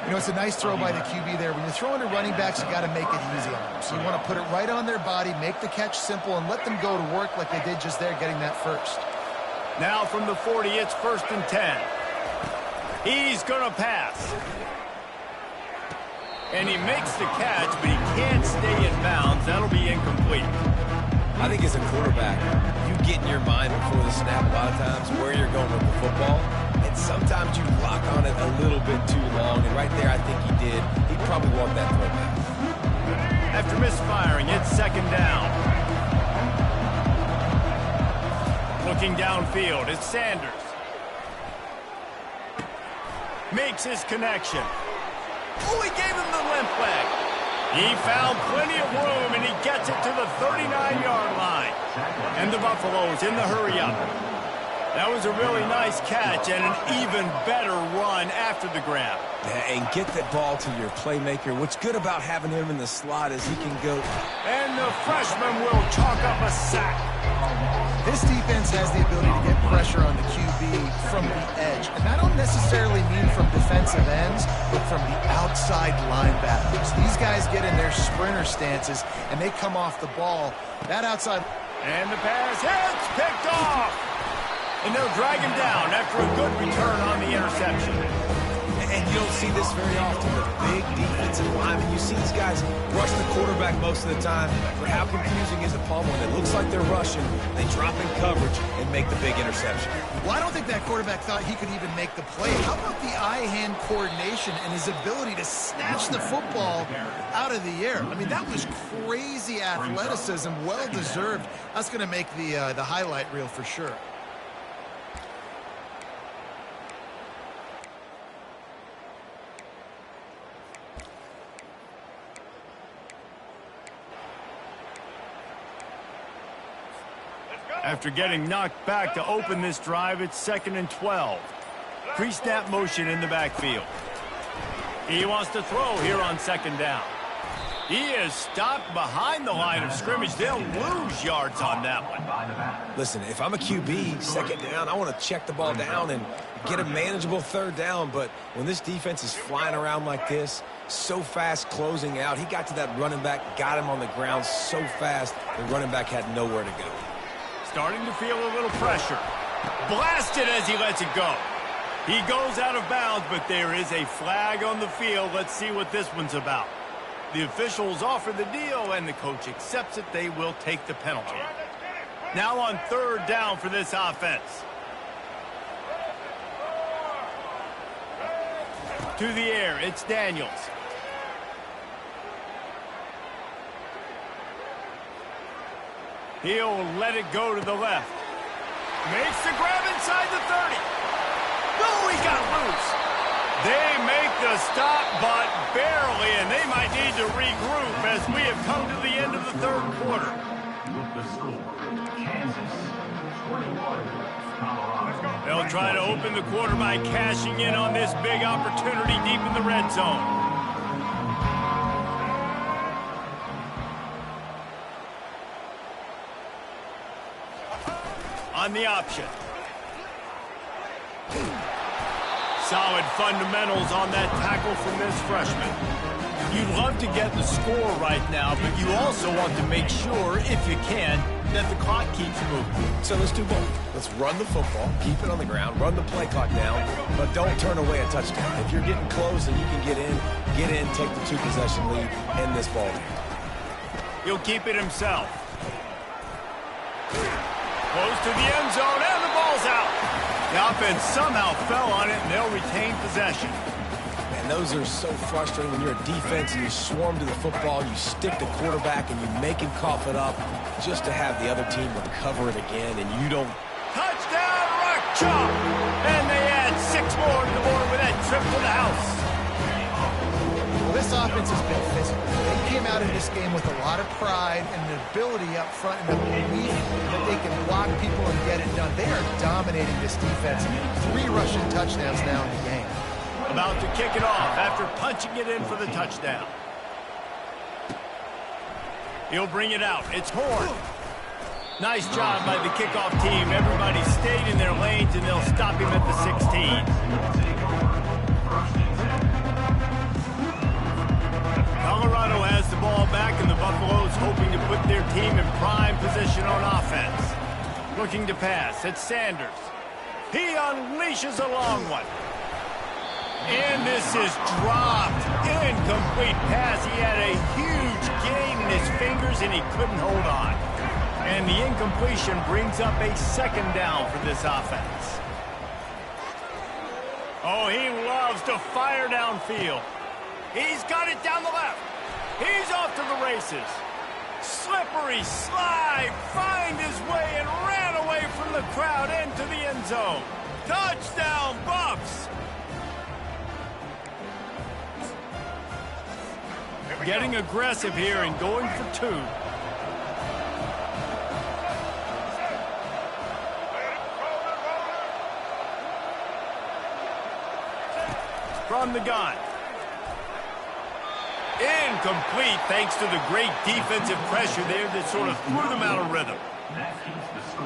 You know, it's a nice throw by the QB there. When you're throwing to running backs, you got to make it easy on them. So you want to put it right on their body, make the catch simple, and let them go to work like they did just there, getting that first. Now from the 40, it's 1st and 10. He's going to pass. And he makes the catch, but he can't stay in bounds. That'll be incomplete. I think as a quarterback, you get in your mind before the snap a lot of times where you're going with the football. And sometimes you lock on it a little bit too long. And right there, I think he did. He'd probably want that throw back. After misfiring, it's second down. Looking downfield, it's Sanders. Makes his connection. Oh, he gave him the limp leg. He found plenty of room, and he gets it to the 39-yard line. And the Buffaloes in the hurry-up. That was a really nice catch and an even better run after the grab. Yeah, and get that ball to your playmaker. What's good about having him in the slot is he can go. And the freshman will chalk up a sack. This defense has the ability to get pressure on the QB from the edge. And I don't necessarily mean from defensive ends, but from the outside linebackers. These guys get in their sprinter stances, and they come off the ball. That outside... And the pass hits, picked off. And they'll drag him down after a good return on the interception. And you don't see this very often. The big defensive linemen, you see these guys rush the quarterback most of the time. But how confusing is it, Paul, when it looks like they're rushing, they drop in coverage and make the big interception? Well, I don't think that quarterback thought he could even make the play. How about the eye-hand coordination and his ability to snatch the football out of the air? I mean, that was crazy athleticism, well-deserved. That's going to make the highlight reel for sure. After getting knocked back to open this drive, it's 2nd and 12. Pre-snap motion in the backfield. He wants to throw here on 2nd down. He is stopped behind the line of scrimmage. They'll lose yards on that one. Listen, if I'm a QB, 2nd down, I want to check the ball down and get a manageable 3rd down. But when this defense is flying around like this, so fast closing out, he got to that running back, got him on the ground so fast, the running back had nowhere to go. Starting to feel a little pressure. Blasted as he lets it go. He goes out of bounds, but there is a flag on the field. Let's see what this one's about. The officials offer the deal, and the coach accepts it. They will take the penalty. Now on 3rd down for this offense. To the air, it's Daniels. He'll let it go to the left. Makes the grab inside the 30. No, he got loose. They make the stop, but barely, and they might need to regroup as we have come to the end of the 3rd quarter. With the score, Kansas 21, Colorado. They'll try to open the quarter by cashing in on this big opportunity deep in the red zone. On the option. Solid fundamentals on that tackle from this freshman. You'd love to get the score right now, but you also want to make sure, if you can, that the clock keeps moving. So let's do both. Let's run the football, keep it on the ground, run the play clock down, but don't turn away a touchdown. If you're getting close and you can get in, take the 2-possession lead, end this ball game. He'll keep it himself. Close to the end zone, and the ball's out. The offense somehow fell on it, and they'll retain possession. Man, those are so frustrating when you're a defense and you swarm to the football, you stick the quarterback, and you make him cough it up just to have the other team recover it again, and you don't. Touchdown, Rock Chalk! And they add 6 more to the board with that trip to the house. Well, this offense has been physical. They came out in this game with a lot of pride and an ability up front and a belief that they can block people and get it done. They are dominating this defense. 3 rushing touchdowns now in the game. About to kick it off after punching it in for the touchdown. He'll bring it out. It's Horn. Nice job by the kickoff team. Everybody stayed in their lanes, and they'll stop him at the 16. Colorado has the ball back, and the Buffaloes hoping to put their team in prime position on offense. Looking to pass. It's Sanders. He unleashes a long one. And this is dropped. Incomplete pass. He had a huge gain in his fingers, and he couldn't hold on. And the incompletion brings up a second down for this offense. Oh, he loves to fire downfield. He's got it down the left. He's off to the races. Slippery slide, find his way and ran away from the crowd into the end zone. Touchdown, Buffs! Getting aggressive here and going for two. From the gun. Incomplete thanks to the great defensive pressure there that sort of threw them out of rhythm.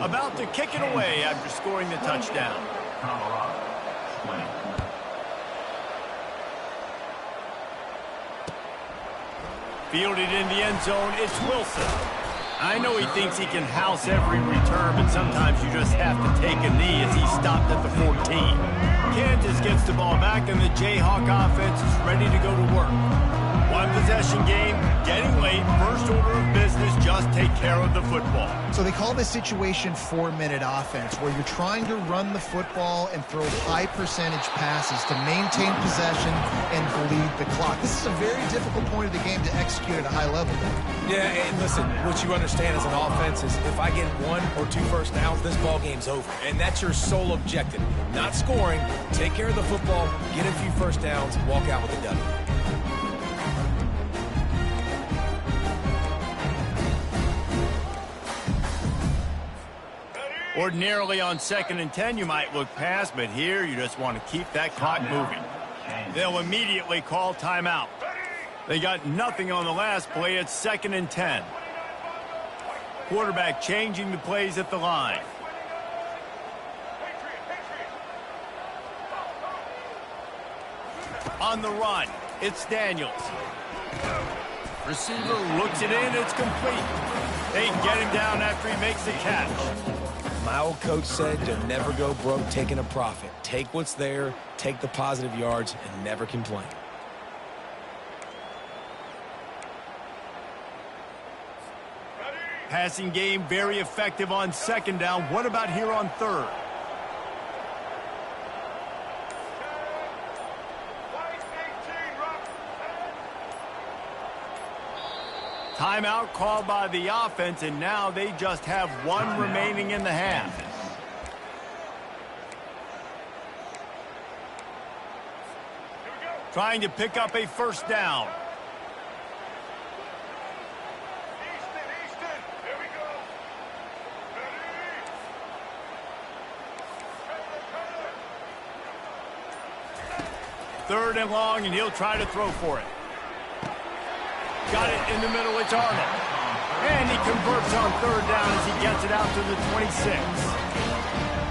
About to kick it away after scoring the touchdown. Fielded in the end zone, it's Wilson. I know he thinks he can house every return, but sometimes you just have to take a knee as he stopped at the 14. Kansas gets the ball back, and the Jayhawk offense is ready to go to work. One possession game, getting late, first order of business, just take care of the football. So they call this situation 4-minute offense, where you're trying to run the football and throw high percentage passes to maintain possession and bleed the clock. This is a very difficult point of the game to execute at a high level. Yeah, and listen, what you understand as an offense is if I get 1 or 2 first downs, this ball game's over. And that's your sole objective. Not scoring, take care of the football, get a few first downs, walk out with a W. Ordinarily on 2nd and 10, you might look past, but here you just want to keep that clock moving. They'll immediately call timeout. They got nothing on the last play. It's 2nd and 10. Quarterback changing the plays at the line. On the run, it's Daniels. Receiver looks it in, it's complete. They get him down after he makes the catch. My old coach said to never go broke taking a profit. Take what's there, take the positive yards, and never complain. Passing game very effective on 2nd down. What about here on 3rd? Timeout called by the offense, and now they just have 1 remaining in the half. Trying to pick up a first down. Here we go. 3rd and long, and he'll try to throw for it. Got it in the middle, it's Arnold. And he converts on 3rd down as he gets it out to the 26.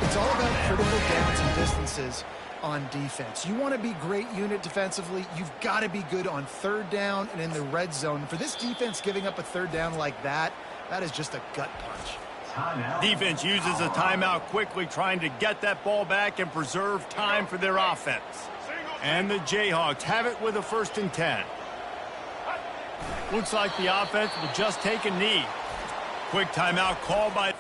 It's all about critical downs and distances on defense. You want to be great unit defensively, you've got to be good on 3rd down and in the red zone. For this defense giving up a 3rd down like that, that is just a gut punch. Defense uses a timeout quickly, trying to get that ball back and preserve time for their offense. And the Jayhawks have it with a 1st and 10. Looks like the offense will just take a knee. Quick timeout called by...